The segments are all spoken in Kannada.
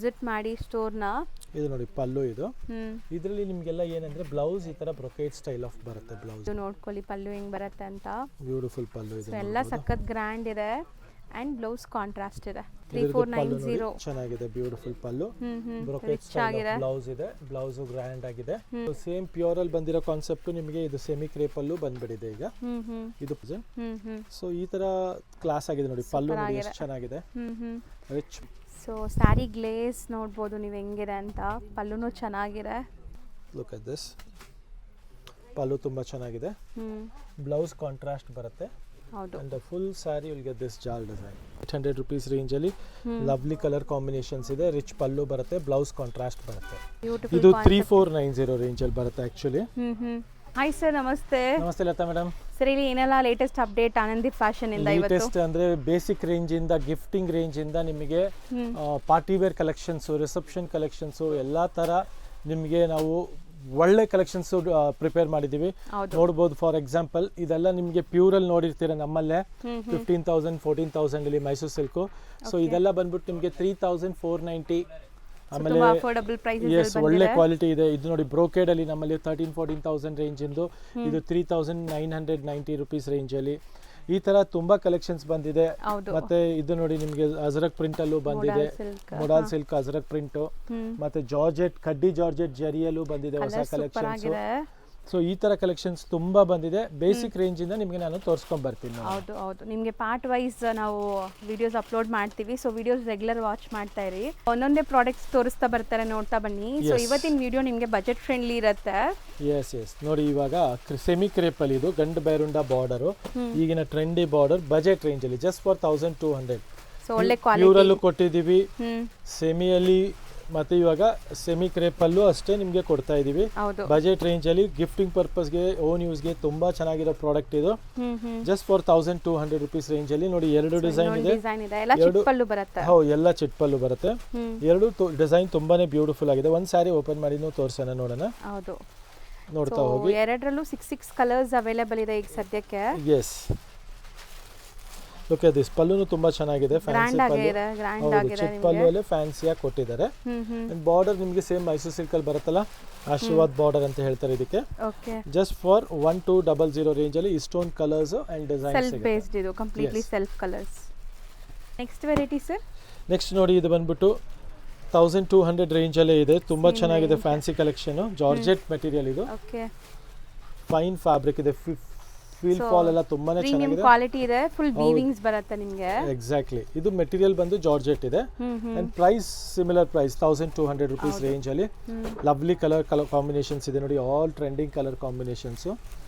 ವಿಸಿಟ್ ಮಾಡಿ ಸ್ಟೋರ್ನ. ಇದು ನೋಡಿ ಪಲ್ಲು ಇದು. ಇದರಲ್ಲಿ ನಿಮಗೆಲ್ಲ ಏನಂದ್ರೆ ಬ್ಲೌಸ್ ಈ ತರ ಬ್ರೊಕೇಡ್ ಸ್ಟೈಲ್ ಆಫ್ ಬರುತ್ತೆ ಬ್ಲೌಸ್. ನೋಡ್ಕೊಳ್ಳಿ ಪಲ್ಲು ಹೆಂಗ್ ಬರುತ್ತೆ ಅಂತ. ಬ್ಯೂಟಿಫುಲ್ ಪಲ್ಲು ಇದೆ. ಎಲ್ಲ ಸಖತ್ ಗ್ರ್ಯಾಂಡ್ ಇದೆ ಅಂಡ್ ಬ್ಲೌಸ್ ಕಾಂಟ್ರಾಸ್ಟ್ ಇದೆ. 3490 ಚೆನ್ನಾಗಿದೆ. Beautiful pallu, brocade style of blouse ಇದೆ. ಬ್ಲೌಸ್ ಗ್ರ್ಯಾಂಡ್ ಆಗಿದೆ. ಸೇಮ್ ಪ್ಯೂರ್ ಅಲ್ಲಿ ಬಂದಿರೋ ಕಾನ್ಸೆಪ್ಟ್ ನಿಮಗೆ ಇದು ಸೆಮಿ ಕ್ರೇಪ್ ಅಲ್ಲೂ ಬಂದ್ಬಿಟ್ಟಿದೆ ಈಗ. ಇದು ಸೊ ಈ ತರ ಕ್ಲಾಸ್ ಆಗಿದೆ ನೋಡಿ. ಪಲ್ಲು ನೋಡಿ ಎಷ್ಟು ಚೆನ್ನಾಗಿದೆ, ರಿಚ್. ಸೊ ಸ್ಯಾರಿ ಗ್ಲೇಸ್ ನೋಡ್ಬೋದು ನೀವು ಹೆಂಗಿದೆ ಅಂತ. ಪಲ್ಲುನು ಚೆನ್ನಾಗಿದೆ. Look at this. ಪಲ್ಲು ತುಂಬಾ ಚೆನ್ನಾಗಿದೆ. ಬ್ಲೌಸ್ ಕಾಂಟ್ರಾಸ್ಟ್ ಬರುತ್ತೆ. ಹೌದು. And the full saree will get this jal design. 800 rupees range ಅಲ್ಲಿ lovely color combinations ಇದೆ. ರಿಚ್ ಪಲ್ಲು ಬರುತ್ತೆ, ಬ್ಲೌಸ್ ಕಾಂಟ್ರಾಸ್ಟ್ ಬರುತ್ತೆ. ಇದು 3490 ರೇಂಜ್ ಅಲ್ಲಿ ಬರುತ್ತೆ ಆಕ್ಚುಲಿ. ಹಾಯ್ ಸರ್, ನಮಸ್ತೆ. ನಮಸ್ತೆ ಲತಾ ಮೇಡಮ್. ಸರ್ ಇಲ್ಲಿ ಏನೆಲ್ಲ ಲೇಟೆಸ್ಟ್ ಅಪ್ಡೇಟ್ ಆನಂದಿ ಫ್ಯಾಷನ್ ಇಂದ ಇವತ್ತು? ಲೇಟೆಸ್ಟ್ ಅಂದ್ರೆ ಬೇಸಿಕ್ ರೇಂಜ್ ಇಂದ ಗಿಫ್ಟಿಂಗ್ ರೇಂಜ್ ಇಂದ ನಿಮಗೆ party wear collections, reception collections ಎಲ್ಲಾ ತರ ನಿಮಗೆ ನಾವು ಒಳ್ಳೆ ಕಲೆಕ್ಷನ್ಸ್ ಪ್ರಿಪೇರ್ ಮಾಡಿದೀವಿ. ನೋಡಬಹುದು. ಫಾರ್ ಎಕ್ಸಾಂಪಲ್ ಇದೆಲ್ಲ ನಿಮಗೆ ಪ್ಯೂರ್ ಅಲ್ಲಿ ನೋಡಿರ್ತೀರ ನಮ್ಮಲ್ಲೇ 15,000 14,000 ಅಲ್ಲಿ ಮೈಸೂರು ಸಿಲ್ಕ್. ಸೊ ಇದೆಲ್ಲ ಬಂದ್ಬಿಟ್ಟು ನಿಮಗೆ 3,490. ಆಮೇಲೆ ಒಳ್ಳೆ ಕ್ವಾಲಿಟಿ ಇದೆ. ಇದು ನೋಡಿ ಬ್ರೋಕೇಡ್ ಅಲ್ಲಿ ನಮ್ಮಲ್ಲಿ 13,000-14,000 ರೇಂಜ್ ಇಂದು. ಇದು 3,990 rupees ರೇಂಜ್ ಅಲ್ಲಿ ಈ ತರ ತುಂಬಾ ಕಲೆಕ್ಷನ್ಸ್ ಬಂದಿದೆ. ಮತ್ತೆ ಇದು ನೋಡಿ ನಿಮಗೆ ಅಜರಕ್ ಪ್ರಿಂಟ್ ಅಲ್ಲೂ ಬಂದಿದೆ. ಮೊಡಾಲ್ ಸಿಲ್ಕ್ ಅಜರಕ್ ಪ್ರಿಂಟ್, ಮತ್ತೆ ಜಾರ್ಜೆಟ್ ಕಡ್ಡಿ ಜಾರ್ಜೆಟ್ ಜರಿಯಲ್ಲೂ ಬಂದಿದೆ ಹೊಸ ಕಲೆಕ್ಷನ್ಸ್. ಸೊ ಈ ತರ ಕಲೆಕ್ಷನ್ಸ್ ತುಂಬಾ ಬಂದಿದೆ. ಬೇಸಿಕ್ ರೇಂಜ್ ಇಂದ ನಿಮಗೆ ನಾನು ತೋರಿಸ್ಕೊಂಡ್ ಬರ್ತೀನಿ. ಹೌದು ಹೌದು, ನಿಮಗೆ ಪಾರ್ಟ್ ವೈಸ್ ನಾವು ವಿಡಿಯೋಸ್ ಅಪ್ಲೋಡ್ ಮಾಡ್ತೀವಿ. ಸೊ ವಿಡಿಯೋಸ್ ರೆಗ್ಯುಲರ್ ವಾಚ್ ಮಾಡ್ತಾ ಇರಿ. ಒಂದೊಂದೇ ಪ್ರಾಡಕ್ಟ್ಸ್ ತೋರಿಸ್ತಾ ಬರ್ತಾರೆ, ನೋಡ್ತಾ ಬನ್ನಿ. ಸೊ ಇವತ್ತಿನ ವಿಡಿಯೋ ನಿಮಗೆ ಬಜೆಟ್ ಫ್ರೆಂಡ್ಲಿ ಇರುತ್ತೆ. ಎಸ್ ನೋಡಿ, ಇವಾಗ ಸೆಮಿ ಕ್ರೇಪ್ ಅಲ್ಲಿ ಇದು ಗಂಡು ಬೈರುಂಡ ಬಾರ್ಡರ್, ಈಗಿನ ಟ್ರೆಂಡಿ ಬಾರ್ಡರ್, ಬಜೆಟ್ ರೇಂಜ್ ಅಲ್ಲಿ ಜಸ್ಟ್ ಫಾರ್ 1,200. ಸೊ ಒಳ್ಳೆ ಕ್ವಾಲಿಟಿ ಪ್ಯೂರಲ್ಲೂ ಕೊಟ್ಟಿದ್ದೀವಿ, ಸೆಮಿಯಲ್ಲಿ ಮತ್ತೆ ಇವಾಗ ಸೆಮಿ ಕ್ರೇಪ್ ಅಲ್ಲೂ ಅಷ್ಟೇ ನಿಮಗೆ ಕೊಡ್ತಾ ಇದೀವಿ. ಬಜೆಟ್ ರೇಂಜ್ ಅಲ್ಲಿ ಗಿಫ್ಟಿಂಗ್ ಪರ್ಪಸ್ಗೆ, ಓನ್ ಯೂಸ್ಗೆ ತುಂಬಾ ಚೆನ್ನಾಗಿರೋ ಪ್ರಾಡಕ್ಟ್ ಇದು. ಜಸ್ಟ್ ಫಾರ್ 1,200 rupees ರೇಂಜ್ ಅಲ್ಲಿ ನೋಡಿ. ಎರಡು ಡಿಸೈನ್ ಇದೆ. ಹೌದು, ಎಲ್ಲ ಚಿಟ್ ಪಲ್ಲು ಬರುತ್ತೆ. ಎರಡು ಡಿಸೈನ್ ತುಂಬಾನೇ ಬ್ಯೂಟಿಫುಲ್ ಆಗಿದೆ. ಒಂದ್ ಸ್ಯಾರಿ ಓಪನ್ ಮಾಡಿ ತೋರ್ಸೋಣ, ನೋಡೋಣ. ನೋಡ್ತಾ ಹೋಗಿ. ಎರಡರಲ್ಲೂ 6 ಕಲರ್ಸ್ ಅವೈಲೇಬಲ್ ಇದೆ ಈಗ ಸದ್ಯಕ್ಕೆ. S, okay. ದಿಸ್ ಪಲ್ಲುನು ತುಂಬಾ ಚೆನ್ನಾಗಿದೆ. ಫ್ಯಾನ್ಸಿ ಪಲ್ಲು, ಚಿಟ್ ಪಲ್ಲು ಅಲ್ಲಿ ಫ್ಯಾನ್ಸಿ ಆಗಿ ಕೊಟ್ಟಿದ್ದಾರೆ. ಬಾರ್ಡರ್ ನಿಮಗೆ ಸೇಮ್ ಮೈಸೂರು ಸಿಲ್ಕ್ ಅಲ್ಲಿ ಬರುತ್ತಲ್ಲ, ಆಶೀರ್ವಾದ್ ಬಾರ್ಡರ್ ಅಂತ ಹೇಳ್ತಾರೆ ಇದಕ್ಕೆ. ಜಸ್ಟ್ ಫಾರ್ 1,200 ರೇಂಜ್ ಅಲ್ಲಿ ಇಷ್ಟೊಂದು colours and designs self based. ಇದು completely self colours. Next variety sir. Next ನೋಡಿ, ಇದು ಬಂದ್ಬಿಟ್ಟು 1,200 ರೇಂಜ್ ಅಲ್ಲೇ ಇದೆ. ತುಂಬಾ ಚೆನ್ನಾಗಿದೆ ಫ್ಯಾನ್ಸಿ ಕಲೆಕ್ಷನ್. ಜಾರ್ಜೆಟ್ ಮೆಟೀರಿಯಲ್ ಇದು. ಫೈನ್ ಫ್ಯಾಬ್ರಿಕ್ ಇದೆ. ಫೀಲ್ ಫಾಲ್ ಎಲ್ಲ ತುಂಬಾನೇ ಚೆನ್ನಾಗಿದೆ. ಕ್ವಾಲಿಟಿ ಇದೆ. ಫುಲ್ ವೀವಿಂಗ್ಸ್ ಬರುತ್ತೆ ನಿಮಗೆ. ಎಕ್ಸಾಕ್ಟ್ಲಿ. ಇದು ಮೆಟೀರಿಯಲ್ ಬಂದು ಜಾರ್ಜೆಟ್ ಇದೆ. And price similar price 1,200 rupees range ಅಲ್ಲಿ. ಲವ್ಲಿ ಕಲರ್ ಕಾಂಬಿನೇಷನ್ಸ್ ಇದೆ ನೋಡಿ. All trending colour combinations.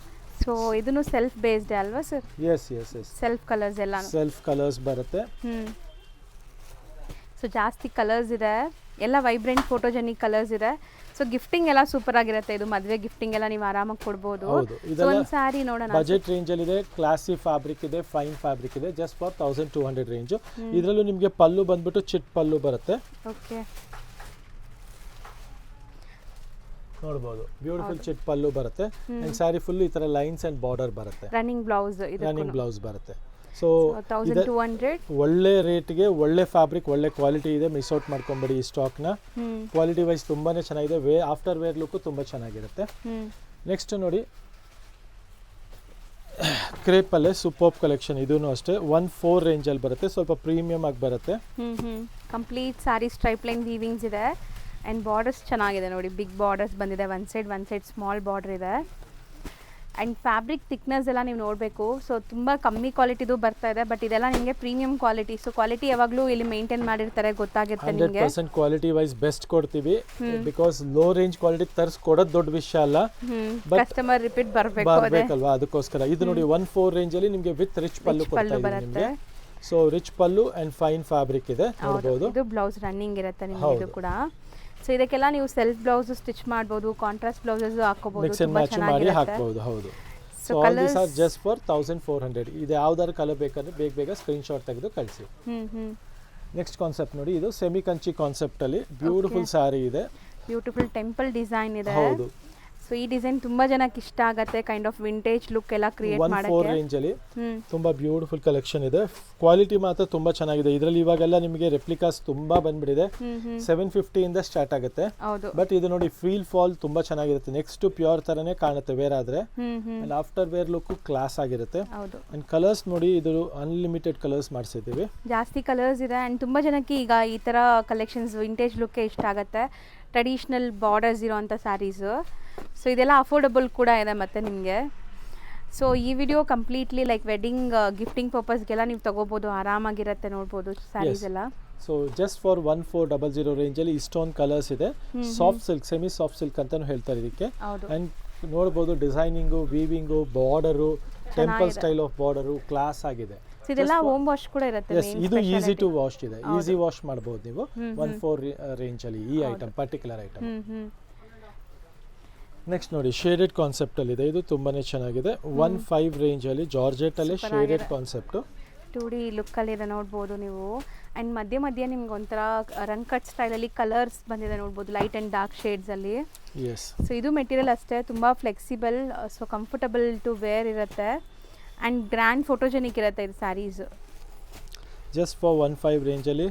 So ಇದನ್ನು ಸೆಲ್ಫ್ ಬೇಸ್ಡ್ ಅಲ್ವಾ ಸರ್? ಎಸ್. ಸೆಲ್ಫ್ ಕಲರ್ಸ್ ಎಲ್ಲ ಸೆಲ್ಫ್ ಕಲರ್ಸ್ ಬರುತ್ತೆ. ಸೊ ಜಾಸ್ತಿ ಕಲರ್ಸ್ ಇದೆ, ಎಲ್ಲ ವೈಬ್ರೆಂಟ್ ಫೋಟೋಜೆನಿಕ್ ಕಲರ್ಸ್ ಇದೆ. ಸೊ ಗಿಫ್ಟಿಂಗ್ ಎಲ್ಲ ಸೂಪರ್ ಆಗಿರುತ್ತೆ. ಇದು ಮದುವೆ ಗಿಫ್ಟಿಂಗ್ ಎಲ್ಲ ನೀವು ಆರಾಮಾಗಿ ಕೊಡಬಹುದು. ಒಂದು ಸ್ಯಾರಿ ನೋಡೋಣ. ಬಜೆಟ್ ರೇಂಜ್ ಅಲ್ಲಿ ಇದೆ. ಕ್ಲಾಸಿ ಫ್ಯಾಬ್ರಿಕ್ ಇದೆ, ಫೈನ್ ಫ್ಯಾಬ್ರಿಕ್ ಇದೆ. Just for 1,200 range. ಇದರಲ್ಲೂ ನಿಮಗೆ ಪಲ್ಲು ಬಂದ್ಬಿಟ್ಟು ಚಿಟ್ ಪಲ್ಲು ಬರುತ್ತೆ. ಓಕೆ, ನೋಡಬಹುದು. ಬ್ಯೂಟಿಫುಲ್ ಚಿಟ್ ಪಲ್ಲು ಬರುತ್ತೆ. ಅಂಡ್ ಸ್ಯಾರಿ ಫುಲ್ ಈ ತರ ಲೈನ್ಸ್ ಅಂಡ್ ಬಾರ್ಡರ್ ಬರುತ್ತೆ. ರನ್ನಿಂಗ್ ಬ್ಲೌಸ್ ಬರುತ್ತೆ. ಸೊ 1,200. ಒಳ್ಳೆ ರೇಟ್ಗೆ ಒಳ್ಳೆ ಫ್ಯಾಬ್ರಿಕ್, ಒಳ್ಳೆ ಕ್ವಾಲಿಟಿ ಇದೆ. ಮಿಸ್ ಔಟ್ ಮಾಡ್ಕೊಂಬೇಡಿ ಈ ಸ್ಟಾಕ್ ನ. ಕ್ವಾಲಿಟಿ ವೈಸ್ ತುಂಬಾನೇ ಚೆನ್ನಾಗಿದೆ. ಆಫ್ಟರ್ ವೇರ್ ಲುಕ್ ತುಂಬಾ ಚೆನ್ನಾಗಿರುತ್ತೆ. ನೆಕ್ಸ್ಟ್ ನೋಡಿ, ಕ್ರೇಪ್ ಅಲ್ಲೇ ಸೂಪರ್ ಕಲೆಕ್ಷನ್. ಇದೂನು ಅಷ್ಟೇ 1,400 ರೇಂಜ್ ಅಲ್ಲಿ ಬರುತ್ತೆ. ಸ್ವಲ್ಪ ಪ್ರೀಮಿಯಂ ಆಗಿ ಬರುತ್ತೆ. Complete sari stripe line weavings ಇದೆ. ಅಂಡ್ ಬಾರ್ಡರ್ಸ್ ಚೆನ್ನಾಗಿದೆ ನೋಡಿ. ಬಿಗ್ ಬಾರ್ಡರ್ಸ್ ಬಂದಿದೆ. ಒನ್ ಸೈಡ್ ಸ್ಮಾಲ್ ಬಾರ್ಡರ್ ಇದೆ. ಆ್ಯಂಡ್ ಫ್ಯಾಬ್ರಿಕ್ ಥಿಕ್ನೆಸ್ ಎಲ್ಲ ನೀವು ನೋಡಬೇಕು. ಸೊ ತುಂಬ ಕಮ್ಮಿ ಕ್ವಾಲಿಟಿದು ಬರ್ತಾ ಇದೆ, ಬಟ್ ಇದೆಲ್ಲ ನಿಮಗೆ ಪ್ರೀಮಿಯಂ ಕ್ವಾಲಿಟಿ. ಸೊ ಕ್ವಾಲಿಟಿ ಯಾವಾಗಲೂ ಇಲ್ಲಿ ಮೇಂಟೈನ್ ಮಾಡಿರ್ತಾರೆ, ಗೊತ್ತಾಗುತ್ತೆ ನಿಮಗೆ. 100% ಕ್ವಾಲಿಟಿ ವೈಸ್ ಬೆಸ್ಟ್ ಕೊಡ್ತೀವಿ. ಬಿಕಾಸ್ ಲೋ ರೇಂಜ್ ಕ್ವಾಲಿಟಿ ತರಿಸ್ಕೊಡೋದು ದೊಡ್ಡ ವಿಷಯ ಅಲ್ಲ, ಕಸ್ಟಮರ್ ರಿಪೀಟ್ ಬರಬೇಕಲ್ವಾ, ಅದಕ್ಕೋಸ್ಕರ. ಇದು ನೋಡಿ 1,400 ರೇಂಜ್ ಅಲ್ಲಿ ನಿಮಗೆ ವಿತ್ ರಿಚ್ ಪಲ್ಲು ಬರುತ್ತೆ. So rich pallu and fine fabric ಇದೆ, ನೋಡಬಹುದು. ಇದು ಬ್ಲೌಸ್ ರನ್ನಿಂಗ್ ಇರುತ್ತೆ ನಿಮಗೆ. ಇದು ಕೂಡ ಸೊ ಇದಕ್ಕೆಲ್ಲ ನೀವು ಸೆಲ್ಫ್ ಬ್ಲೌಸ್ ಸ್ಟಿಚ್ ಮಾಡಬಹುದು, ಕಾಂಟ್ರಾಸ್ಟ್ ಬ್ಲೌಸಸ್ ಹಾಕೋಬಹುದು, ಮಿಕ್ಸ್ ಅಂಡ್ ಮ್ಯಾಚ್ ಮಾಡಿ ಹಾಕಬಹುದು. ಹೌದು. So all this are just for 1,400. ಇದು ಯಾವ್ದಾದ್ರು ಕಲರ್ ಬೇಕಂದ್ರೆ ಬೇಗ ಸ್ಕ್ರೀನ್ ಶಾಟ್ ತೆಗೆದು ಕಳಿಸಿ. ನೆಕ್ಸ್ಟ್ ಕಾನ್ಸೆಪ್ಟ್ ನೋಡಿ, ಇದು ಸೆಮಿ ಕಂಚಿ ಕಾನ್ಸೆಪ್ಟ್ ಅಲ್ಲಿ ಬ್ಯೂಟಿಫುಲ್ ಸಾರಿ ಇದೆ. ಬ್ಯೂಟಿಫುಲ್ ಟೆಂಪಲ್ ಡಿಸೈನ್ ಇದೆ. ಹೌದು. ಸೊ ಈ ಡಿಸೈನ್ ತುಂಬ ಜನಕ್ಕೆ ಇಷ್ಟ ಆಗುತ್ತೆ, ಕೈಂಡ್ ಆಫ್ ವಿಂಟೇಜ್ ಲುಕ್ ಎಲ್ಲ ಕ್ರಿಯೇಟ್ 1.4 ಮಾಡೋಕ್ಕೆ. ರೇಂಜಲ್ಲಿ ತುಂಬ ಬ್ಯೂಟಿಫುಲ್ ಕಲೆಕ್ಷನ್ ಇದೆ. ಕ್ವಾಲಿಟಿ ಮಾತ್ರ ತುಂಬ ಚೆನ್ನಾಗಿದೆ. ಇದರಲ್ಲಿ ಇವಾಗೆಲ್ಲ ನಿಮಗೆ ರೆಪ್ಲಿಕಾಸ್ ತುಂಬ ಬಂದ್ಬಿಟ್ಟಿದೆ. 750 ಇಂದ ಸ್ಟಾರ್ಟ್ ಆಗುತ್ತೆ. ಹೌದು. ಬಟ್ ಇದು ನೋಡಿ ಫೀಲ್ ಫಾಲ್ ತುಂಬ ಚೆನ್ನಾಗಿರುತ್ತೆ. ನೆಕ್ಸ್ಟ್ ಪ್ಯೂರ್ ಥರನೇ ಕಾಣುತ್ತೆ ವೇರ್ ಆದರೆ. And after wear look class ಆಗಿರುತ್ತೆ. ಹೌದು. ಆ್ಯಂಡ್ ಕಲರ್ಸ್ ನೋಡಿ, ಇದು ಅನ್ಲಿಮಿಟೆಡ್ ಕಲರ್ಸ್ ಮಾಡಿಸಿದ್ದೀವಿ. ಜಾಸ್ತಿ ಕಲರ್ಸ್ ಇದೆ. ಆ್ಯಂಡ್ ತುಂಬ ಜನಕ್ಕೆ ಈಗ ಈ ಥರ ಕಲೆಕ್ಷನ್ಸ್ ವಿಂಟೇಜ್ ಲುಕ್ಕೇ ಇಷ್ಟ ಆಗುತ್ತೆ, ಟ್ರೆಡಿಷ್ನಲ್ ಬಾರ್ಡರ್ಸ್ ಇರೋವಂಥ ಸ್ಯಾರೀಸು. ಸೊ ಇದೆಲ್ಲ ಅಫೋರ್ಡಬಲ್ ಕೂಡ ಇದೆ ಮತ್ತು ನಿಮಗೆ. ಸೊ ಈ video completely like wedding gifting ಪರ್ಪಸ್ಗೆಲ್ಲ ನೀವು ತೊಗೋಬೋದು, ಆರಾಮಾಗಿರುತ್ತೆ, ನೋಡ್ಬೋದು ಸ್ಯಾರೀಸ್ ಎಲ್ಲ. ಸೊ ಜಸ್ಟ್ ಫಾರ್ 1400 ರೇಂಜಲ್ಲಿ ಇಷ್ಟೊಂದು ಕಲರ್ಸ್ ಇದೆ. Soft silk, semi soft silk ಅಂತಾನು ಹೇಳ್ತಾರೆ ಇದಕ್ಕೆ. ಆ್ಯಂಡ್ ನೋಡ್ಬೋದು designing, weaving, border, temple style of border class ಆಗಿದೆ. ಇದೆಲ್ಲ ಹೋಮ್ ವಾಶ್ ಕೂಡ ಇರುತ್ತೆ. ಇದು ಈಸಿ ಟು ವಾಶ್ ಇದೆ, ಈಸಿ ವಾಶ್ ಮಾಡ್ಬೋದು ನೀವು 14 ರೇಂಜಲ್ಲಿ ಈ ಐಟಮ್, ಪರ್ಟಿಕ್ಯುಲರ್ ಐಟಮ್. ನೆಕ್ಸ್ಟ್ ನೋಡಿ ಶೇಡೆಡ್ ಕಾನ್ಸೆಪ್ಟ್ ಅಲ್ಲಿ ಇದೆ. ಇದು ತುಂಬಾನೇ ಚೆನ್ನಾಗಿದೆ. 15 ರೇಂಜಲ್ಲಿ ಜಾರ್ಜೆಟ್ ಅಲ್ಲಿ ಶೇಡೆಡ್ ಕಾನ್ಸೆಪ್ಟ್ 2D ಲುಕ್ಕಲ್ಲಿ ಇದೆ, ನೋಡ್ಬೋದು ನೀವು. ಆ್ಯಂಡ್ ಮಧ್ಯೆ ಮಧ್ಯೆ ನಿಮ್ಗೆ ಒಂಥರ ರನ್ ಕಟ್ ಸ್ಟೈಲಲ್ಲಿ ಕಲರ್ಸ್ ಬಂದಿದೆ, ನೋಡ್ಬೋದು, ಲೈಟ್ ಆ್ಯಂಡ್ ಡಾರ್ಕ್ ಶೇಡ್ಸಲ್ಲಿ. ಸೊ ಇದು ಮೆಟೀರಿಯಲ್ ಅಷ್ಟೇ ತುಂಬ flexible, so comfortable to wear ಇರುತ್ತೆ. ಆ್ಯಂಡ್ ಗ್ರ್ಯಾಂಡ್ ಫೋಟೋಜೆನಿಕ್ ಇರುತ್ತೆ ಇದು ಸ್ಯಾರೀಸ್. ಜಸ್ಟ್ ಫಾರ್ 15 ರೇಂಜಲ್ಲಿ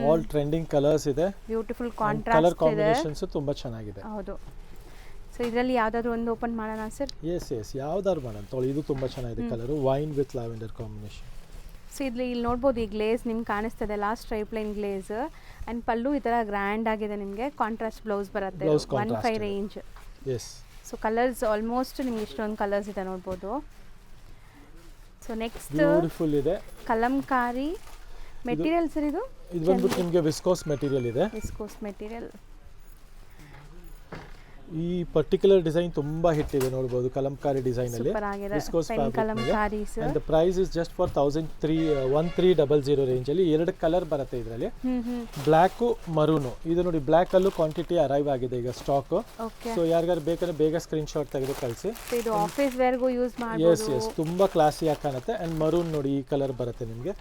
ಆಲ್ ಟ್ರೆಂಡಿಂಗ್ ಕಲರ್ಸ್ ಇದೆ. ಬ್ಯೂಟಿಫುಲ್ ಕಲರ್ ಕಾಂಟ್ರಾಸ್ಟ್ ಇದೆ. ಕಾಂಬಿನೇಷನ್ಸ್ ತುಂಬ ಚೆನ್ನಾಗಿದೆ. ಹೌದು. ಸೊ ಇದರಲ್ಲಿ ಯಾವುದಾದ್ರು ಒಂದು ಓಪನ್ ಮಾಡೋಣ ಸರ್? ಎಸ್ ಯಾವ್ದಾದ್ರು ಮಾಡೋಣ ತೊಗೊಳ್ಳಿ. ಇದು ತುಂಬ ಚೆನ್ನಾಗಿದೆ colour, wine with lavender combination. So ಇಲ್ಲಿ ನೋಡ್ಬೋದು ಈ ಗ್ಲೇಸ್ ನಿಮ್ಗೆ ಕಾಣಿಸ್ತದೆ, last stripe line glaze. And pallu ಈ ಥರ ಗ್ರ್ಯಾಂಡ್ ಆಗಿದೆ ನಿಮಗೆ. ಕಾಂಟ್ರಾಸ್ಟ್ ಬ್ಲೌಸ್ ಬರುತ್ತೆ, 15 range. Yes. So colours almost ನಿಮ್ಗೆ ಇಷ್ಟೊಂದು ಕಲರ್ಸ್ ಇದೆ, ನೋಡ್ಬೋದು. ಸೊ ನೆಕ್ಸ್ಟ್ ಬ್ಯೂಟಿಫುಲ್ ಇದೆ ಕಲಂಕಾರಿ ಮೆಟೀರಿಯಲ್ ಸರ್. ಇದು ಬಂದ್ಬಿಟ್ಟು ನಿಮಗೆ ವಿಸ್ಕೋಸ್ ಮೆಟೀರಿಯಲ್ ಇದೆ. Viscose material. ಈ ಪರ್ಟಿಕ್ಯುಲರ್ ಡಿಸೈನ್ ತುಂಬಾ ಹಿಟ್ ಇದೆ, ನೋಡಬಹುದು. ಕಲಂಕಾರಿ ಡಿಸೈನ್ ಅಲ್ಲಿ viscose kalamkaris. And the price is just for 1300 range ಅಲ್ಲಿ. ಎರಡು ಕಲರ್ ಬರುತ್ತೆ ಇದರಲ್ಲಿ, ಬ್ಲ್ಯಾಕ್ ಮರೂನ್. ಇದು ನೋಡಿ ಬ್ಲ್ಯಾಕ್ ಅಲ್ಲೂ ಕ್ವಾಂಟಿಟಿ ಅರೈವ್ ಆಗಿದೆ ಈಗ ಸ್ಟಾಕ್. ಸೊ ಯಾರಿಗಾರು ಬೇಕಂದ್ರೆ ಬೇಗ ಸ್ಕ್ರೀನ್ ಶಾಟ್ ತೆಗೆದು ಕಳಿಸಿ. ಇದು ಆಫೀಸ್ ವೇರ್ ಗೂ ಯೂಸ್ ಮಾಡಬಹುದು. ಎಸ್ ತುಂಬಾ ಕ್ಲಾಸಿ ಆಗಿ ಕಾಣುತ್ತೆ. ಅಂಡ್ ಮರೂನ್ ನೋಡಿ ಈ ಕಲರ್ ಬರುತ್ತೆ ನಿಮಗೆ.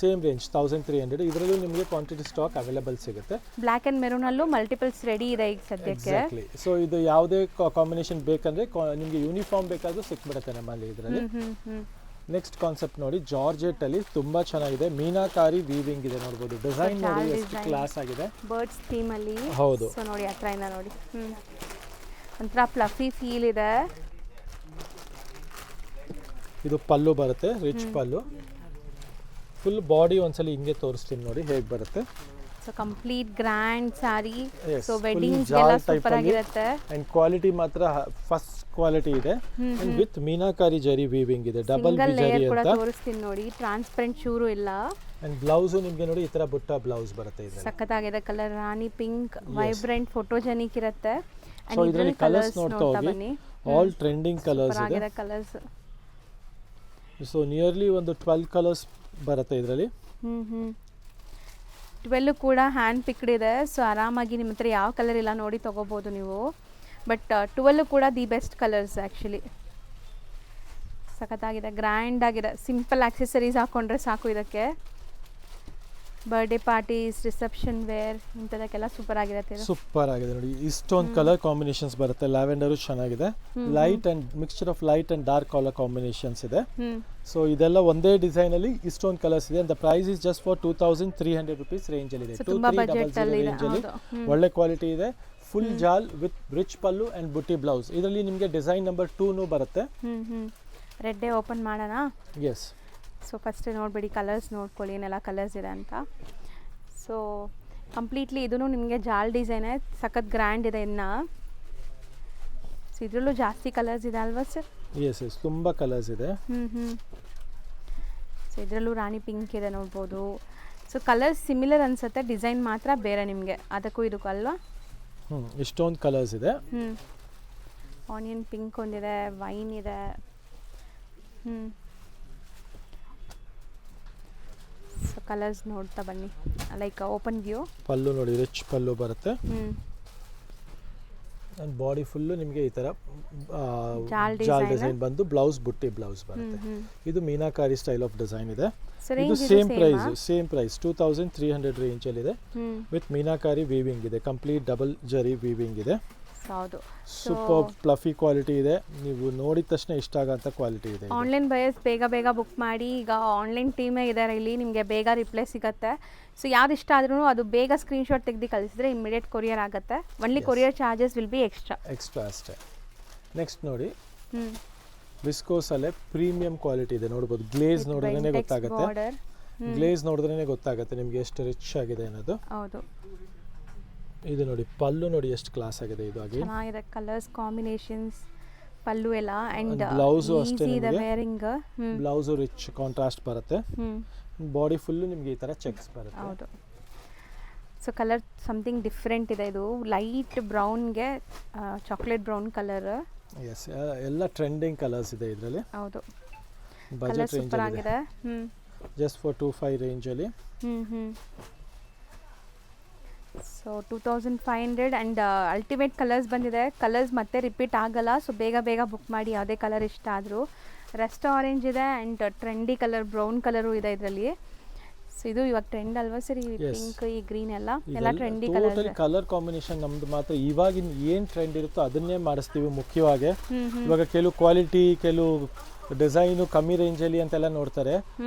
Same range 1300. ಇದರಲ್ಲೂ ನಿಮಗೆ ಕ್ವಾಂಟಿಟಿ ಸ್ಟಾಕ್ ಅವೈಲೇಬಲ್ ಸಿಗುತ್ತೆ. ಬ್ಲ್ಯಾಕ್ ಅಂಡ್ ಮೆರೂನ್ ಅಲ್ಲೂ ಮಲ್ಟಿಪಲ್ಸ್ ರೆಡಿ ಇದೆ ಈಗ ಸದ್ಯಕ್ಕೆ. ಸೊ ಇದು ಯಾವುದೇ ಕಾಂಬಿನೇಷನ್ ಬೇಕಂದ್ರೆ ನಿಮಗೆ ಯೂನಿಫಾರ್ಮ್ ಬೇಕಾದ್ರೂ ಸಿಕ್ಬಿಡುತ್ತೆ ನಮ್ಮಲ್ಲಿ ಇದರಲ್ಲಿ. ನೆಕ್ಸ್ಟ್ ಕಾನ್ಸೆಪ್ಟ್ ನೋಡಿ, ಜಾರ್ಜೆಟ್ ಅಲ್ಲಿ ತುಂಬಾ ಚೆನ್ನಾಗಿದೆ. ಮೀನಾಕಾರಿ ವೀವಿಂಗ್ ಇದೆ, ನೋಡಬಹುದು. ಡಿಸೈನ್ ನೋಡಿ ಎಷ್ಟು ಕ್ಲಾಸ್ ಆಗಿದೆ. ಬರ್ಡ್ಸ್ ಥೀಮ್ ಅಲ್ಲಿ. ಹೌದು. ಸೊ ನೋಡಿ ಹತ್ರದಿಂದ ನೋಡಿ, ಒಂಥರ ಫ್ಲಫಿ ಫೀಲ್ ಇದೆ. ಇದು ಪಲ್ಲು ಬರುತ್ತೆ, ರಿಚ್ ಪಲ್ಲು. ಫುಲ್ ಬಾಡಿ ಒಂದ್ಸಲಿ ಹಿಂಗೆ ತೋರಿಸ್ತೀನಿ ನೋಡಿ ಹೇಗೆ ಬರುತ್ತೆ. ಸೊ ಕಂಪ್ಲೀಟ್ ಗ್ರ್ಯಾಂಡ್ ಸಾರಿ. ಸೊ ವೆಡ್ಡಿಂಗ್ ಎಲ್ಲ ಸೂಪರ್ ಆಗಿರುತ್ತೆ. ಅಂಡ್ ಕ್ವಾಲಿಟಿ ಮಾತ್ರ ಫಸ್ಟ್ ಕ್ವಾಲಿಟಿ ಇದೆ. ಅಂಡ್ ವಿತ್ ಮೀನಾಕಾರಿ ಜರಿ ವೀವಿಂಗ್ ಇದೆ, ಡಬಲ್ ಜರಿ ಕೂಡ ಅಂತ ತೋರಿಸ್ತೀನಿ ನೋಡಿ. ಟ್ರಾನ್ಸ್ಪರೆಂಟ್ ಚೂರು ಇಲ್ಲ. ಅಂಡ್ ಬ್ಲೌಸ್ ನಿಮಗೆ ನೋಡಿ ಈ ತರ ಬುಟ್ಟ ಬ್ಲೌಸ್ ಬರುತ್ತೆ. ಇದರಲ್ಲಿ ಸಖತ್ತಾಗಿದೆ. ಕಲರ್ ರಾಣಿ ಪಿಂಕ್, ವೈಬ್ರೆಂಟ್ ಫೋಟೋಜೆನಿಕ್ ಇರುತ್ತೆ. ಸೊ ಇದರಲ್ಲಿ ಕಲರ್ಸ್ ನೋಡ್ತಾ ಹೋಗಿ, ಆಲ್ ಟ್ರೆಂಡಿಂಗ್ ಕಲರ್ಸ್ ಇದೆ. ಕಲರ್ಸ್ ಸೊ ನಿಯರ್ಲಿ ಒಂದು 12 ಕಲರ್ಸ್ ಬರುತ್ತೆ ಇದರಲ್ಲಿ. 12 ಕೂಡ ಹ್ಯಾಂಡ್ ಪಿಕ್ಡ್ ಇದೆ. ಸೊ ಆರಾಮಾಗಿ ನಿಮ್ಮ ಹತ್ರ ಯಾವ ಕಲರ್ ಇಲ್ಲ ನೋಡಿ ತೊಗೋಬೋದು ನೀವು. ಬಟ್ 12 ಕೂಡ ದಿ ಬೆಸ್ಟ್ ಕಲರ್ಸ್ ಆ್ಯಕ್ಚುಲಿ. ಸಖತ್ತಾಗಿದೆ, ಗ್ರ್ಯಾಂಡ್ ಆಗಿದೆ. ಸಿಂಪಲ್ ಆಕ್ಸೆಸರೀಸ್ ಹಾಕ್ಕೊಂಡ್ರೆ ಸಾಕು ಇದಕ್ಕೆ. ಬರ್ಡೇ ಪಾರ್ಟೀಸ್, ರಿಸೆಪ್ಷನ್ ವೇರ್ ಇಂಥದಕ್ಕೆಲ್ಲ ಸೂಪರ್ ಆಗಿರುತ್ತೆ. ಸೂಪರ್ ಆಗಿದೆ ನೋಡಿ. ಇಷ್ಟೊಂದು ಕಲರ್ ಕಾಂಬಿನೇಷನ್ಸ್ ಬರುತ್ತೆ. ಲ್ಯಾವೆಂಡರು ಚೆನ್ನಾಗಿದೆ, light and mixture of light and dark colour combinations ಇದೆ. ಸೊ ಇದೆಲ್ಲ ಒಂದೇ ಡಿಸೈನ್ ಅಲ್ಲಿ ಇಷ್ಟೊಂದು ಕಲರ್ಸ್ ಇದೆ. And the price is just for 2300 rupees range ಅಲ್ಲಿ ಇದೆ. 2300 ರೇಂಜ್ ಅಲ್ಲಿ ಒಳ್ಳೆ ಕ್ವಾಲಿಟಿ ಇದೆ. ಫುಲ್ ಜಾಲ್ ವಿತ್ ರಿಚ್ ಪಲ್ಲು ಅಂಡ್ ಬುಟ್ಟಿ ಬ್ಲೌಸ್. ಇದರಲ್ಲಿ ನಿಮಗೆ ಡಿಸೈನ್ ನಂಬರ್ 2 ಬರುತ್ತೆ. ರೆಡ್ಡೇ ಓಪನ್ ಮಾಡೋಣ? ಎಸ್. ಸೊ ಫಸ್ಟ್ ನೋಡಬೇಡಿ, ಕಲರ್ಸ್ ನೋಡ್ಕೊಳ್ಳಿ ಏನೆಲ್ಲ ಕಲರ್ಸ್ ಇದೆ ಅಂತ. ಸೊ ಕಂಪ್ಲೀಟ್ಲಿ ಇದೂ ನಿಮಗೆ ಜಾಲ್ ಡಿಸೈನೇ, ಸಖತ್ ಗ್ರ್ಯಾಂಡ್ ಇದೆ. ಇನ್ನು ಸೊ ಇದರಲ್ಲೂ ಜಾಸ್ತಿ ಕಲರ್ಸ್ ಇದೆ ಅಲ್ವಾ ಸರ್? ಎಸ್ ತುಂಬ ಕಲರ್ಸ್ ಇದೆ. ಸೊ ಇದರಲ್ಲೂ ರಾಣಿ ಪಿಂಕ್ ಇದೆ, ನೋಡ್ಬೋದು. ಸೊ ಕಲರ್ಸ್ ಸಿಮಿಲರ್ ಅನ್ಸುತ್ತೆ, ಡಿಸೈನ್ ಮಾತ್ರ ಬೇರೆ ನಿಮಗೆ ಅದಕ್ಕೂ ಇದಕ್ಕೂ ಅಲ್ವಾ? ಇಷ್ಟೊಂದು ಕಲರ್ಸ್ ಇದೆ. ಆನಿಯನ್ ಪಿಂಕ್ ಒಂದಿದೆ, ವೈನ್ ಇದೆ. ಸೊ ಕಲರ್ಸ್ ನೋಡ್ತಾ ಬನ್ನಿ. Like open view. ಪಲ್ಲು ನೋಡಿ, ರಿಚ್ ಪಲ್ಲು ಬರುತ್ತೆ. ಅಂಡ್ ಬಾಡಿ ಫುಲ್ಲು ನಿಮಗೆ ಈ ತರ ಜಾಲ್ ಡಿಸೈನ್ ಬಂದು ಬ್ಲೌಸ್ ಬುಟ್ಟಿ ಬ್ಲೌಸ್ ಬರುತ್ತೆ. ಇದು ಮೀನಾಕಾರಿ ಸ್ಟೈಲ್ ಆಫ್ ಡಿಸೈನ್ ಇದೆ. ಇದು ಸೇಮ್ ಪ್ರೈಸ್ 2300 ರೇಂಜ್ ಅಲ್ಲಿ ಇದೆ. ವಿತ್ ಮೀನಾಕಾರಿ ವೀವಿಂಗ್ ಇದೆ, ಕಂಪ್ಲೀಟ್ ಡಬಲ್ ಜರಿ ವೀವಿಂಗ್ ಇದೆ. ಹೌದು. ಸೂಪರ್ ಫ್ಲಫಿ ಕ್ವಾಲಿಟಿ ಇದೆ, ನೀವು ನೋಡಿದ ತಕ್ಷಣ ಇಷ್ಟ ಆಗೋಂಥ ಕ್ವಾಲಿಟಿ ಇದೆ. ಆನ್ಲೈನ್ ಬಯರ್ಸ್ ಬೇಗ ಬೇಗ ಬುಕ್ ಮಾಡಿ, ಈಗ ಆನ್ಲೈನ್ ಟೀಮೇ ಇದ್ದಾರೆ ಇಲ್ಲಿ, ನಿಮಗೆ ಬೇಗ ರಿಪ್ಲೈ ಸಿಗುತ್ತೆ. ಸೊ ಯಾವ್ದು ಇಷ್ಟ ಆದ್ರೂ ಅದು ಬೇಗ ಸ್ಕ್ರೀನ್ಶಾಟ್ ತೆಗೆದು ಕಳಿಸಿದ್ರೆ ಇಮಿಡಿಯೇಟ್ ಕೊರಿಯರ್ ಆಗುತ್ತೆ. Only courier charges will be extra ಅಷ್ಟೇ. ನೆಕ್ಸ್ಟ್ ನೋಡಿ, ವಿಸ್ಕೋಸಲ್ಲೇ ಪ್ರೀಮಿಯಂ ಕ್ವಾಲಿಟಿ ಇದೆ, ನೋಡ್ಬೋದು. ಗ್ಲೇಸ್ ನೋಡಿದ್ರೇ ಗೊತ್ತಾಗುತ್ತೆ, ಗ್ಲೇಸ್ ನೋಡಿದ್ರೇ ಗೊತ್ತಾಗುತ್ತೆ ನಿಮಗೆ ಎಷ್ಟು ರಿಚ್ ಆಗಿದೆ ಅನ್ನೋದು. ಹೌದು. ಇದು ನೋಡಿ, ಪಲ್ಲು ನೋಡಿ ಎಷ್ಟು ಕ್ಲಾಸ್ ಆಗಿದೆ. ಇದು ಆಗಿ ಚೆನ್ನಾಗಿದೆ, ಕಲರ್ಸ್ ಕಾಂಬಿನೇಷನ್ಸ್, ಪಲ್ಲು ಎಲ್ಲ. ಅಂಡ್ ಬ್ಲೌಸ್ ಅಷ್ಟೇ, ವೇರಿಂಗ್ ಬ್ಲೌಸ್ ರಿಚ್ ಕಾಂಟ್ರಾಸ್ಟ್ ಬರುತ್ತೆ. ಬಾಡಿ ಫುಲ್ಲು ನಿಮಗೆ ಈ ತರ ಚೆಕ್ಸ್ ಬರುತ್ತೆ. ಹೌದು. ಸೊ ಕಲರ್ ಸಮಥಿಂಗ್ ಡಿಫ್ರೆಂಟ್ ಇದೆ. ಇದು ಲೈಟ್ ಬ್ರೌನ್ಗೆ ಚಾಕ್ಲೇಟ್ ಬ್ರೌನ್ ಕಲರ್. ಎಸ್, ಎಲ್ಲ ಟ್ರೆಂಡಿಂಗ್ ಕಲರ್ಸ್ ಇದೆ ಇದರಲ್ಲಿ. ಹೌದು, ಬಜೆಟ್ ರೇಂಜ್ ಆಗಿದೆ. ಜಸ್ಟ್ ಫಾರ್ 25 ರೇಂಜ್ ಅಲ್ಲಿ. ಸೊ 2500 ಆ್ಯಂಡ್ ಅಲ್ಟಿಮೇಟ್ ಕಲರ್ಸ್ ಬಂದಿದೆ. ಕಲರ್ಸ್ ಮತ್ತೆ ರಿಪೀಟ್ ಆಗಲ್ಲ, ಸೊ ಬೇಗ ಬೇಗ ಬುಕ್ ಮಾಡಿ ಯಾವುದೇ ಕಲರ್ ಇಷ್ಟ ಆದರೂ. ರೆಸ್ಟ್ ಆರೆಂಜ್ ಇದೆ and trendy colour brown colour ಇದೆ ಇದರಲ್ಲಿ. ಸೊ ಇದು ಇವಾಗ ಟ್ರೆಂಡ್ ಅಲ್ವಾ ಸರ್, ಈ ಪಿಂಕ್ ಈ ಗ್ರೀನ್ ಎಲ್ಲ ಟ್ರೆಂಡಿ ಕಲರ್. ಕಲರ್ ಕಾಂಬಿನೇಷನ್ ನಮ್ದು ಮಾತ್ರ ಇವಾಗಿನ ಏನು ಟ್ರೆಂಡ್ ಇರುತ್ತೋ ಅದನ್ನೇ ಮಾಡಿಸ್ತೀವಿ ಮುಖ್ಯವಾಗಿ. ಇವಾಗ ಕೆಲವು ಕ್ವಾಲಿಟಿ, ಕೆಲವು ಡಿಸೈನು ಕಮ್ಮಿ ರೇಂಜಲ್ಲಿ ಅಂತೆಲ್ಲ ನೋಡ್ತಾರೆ.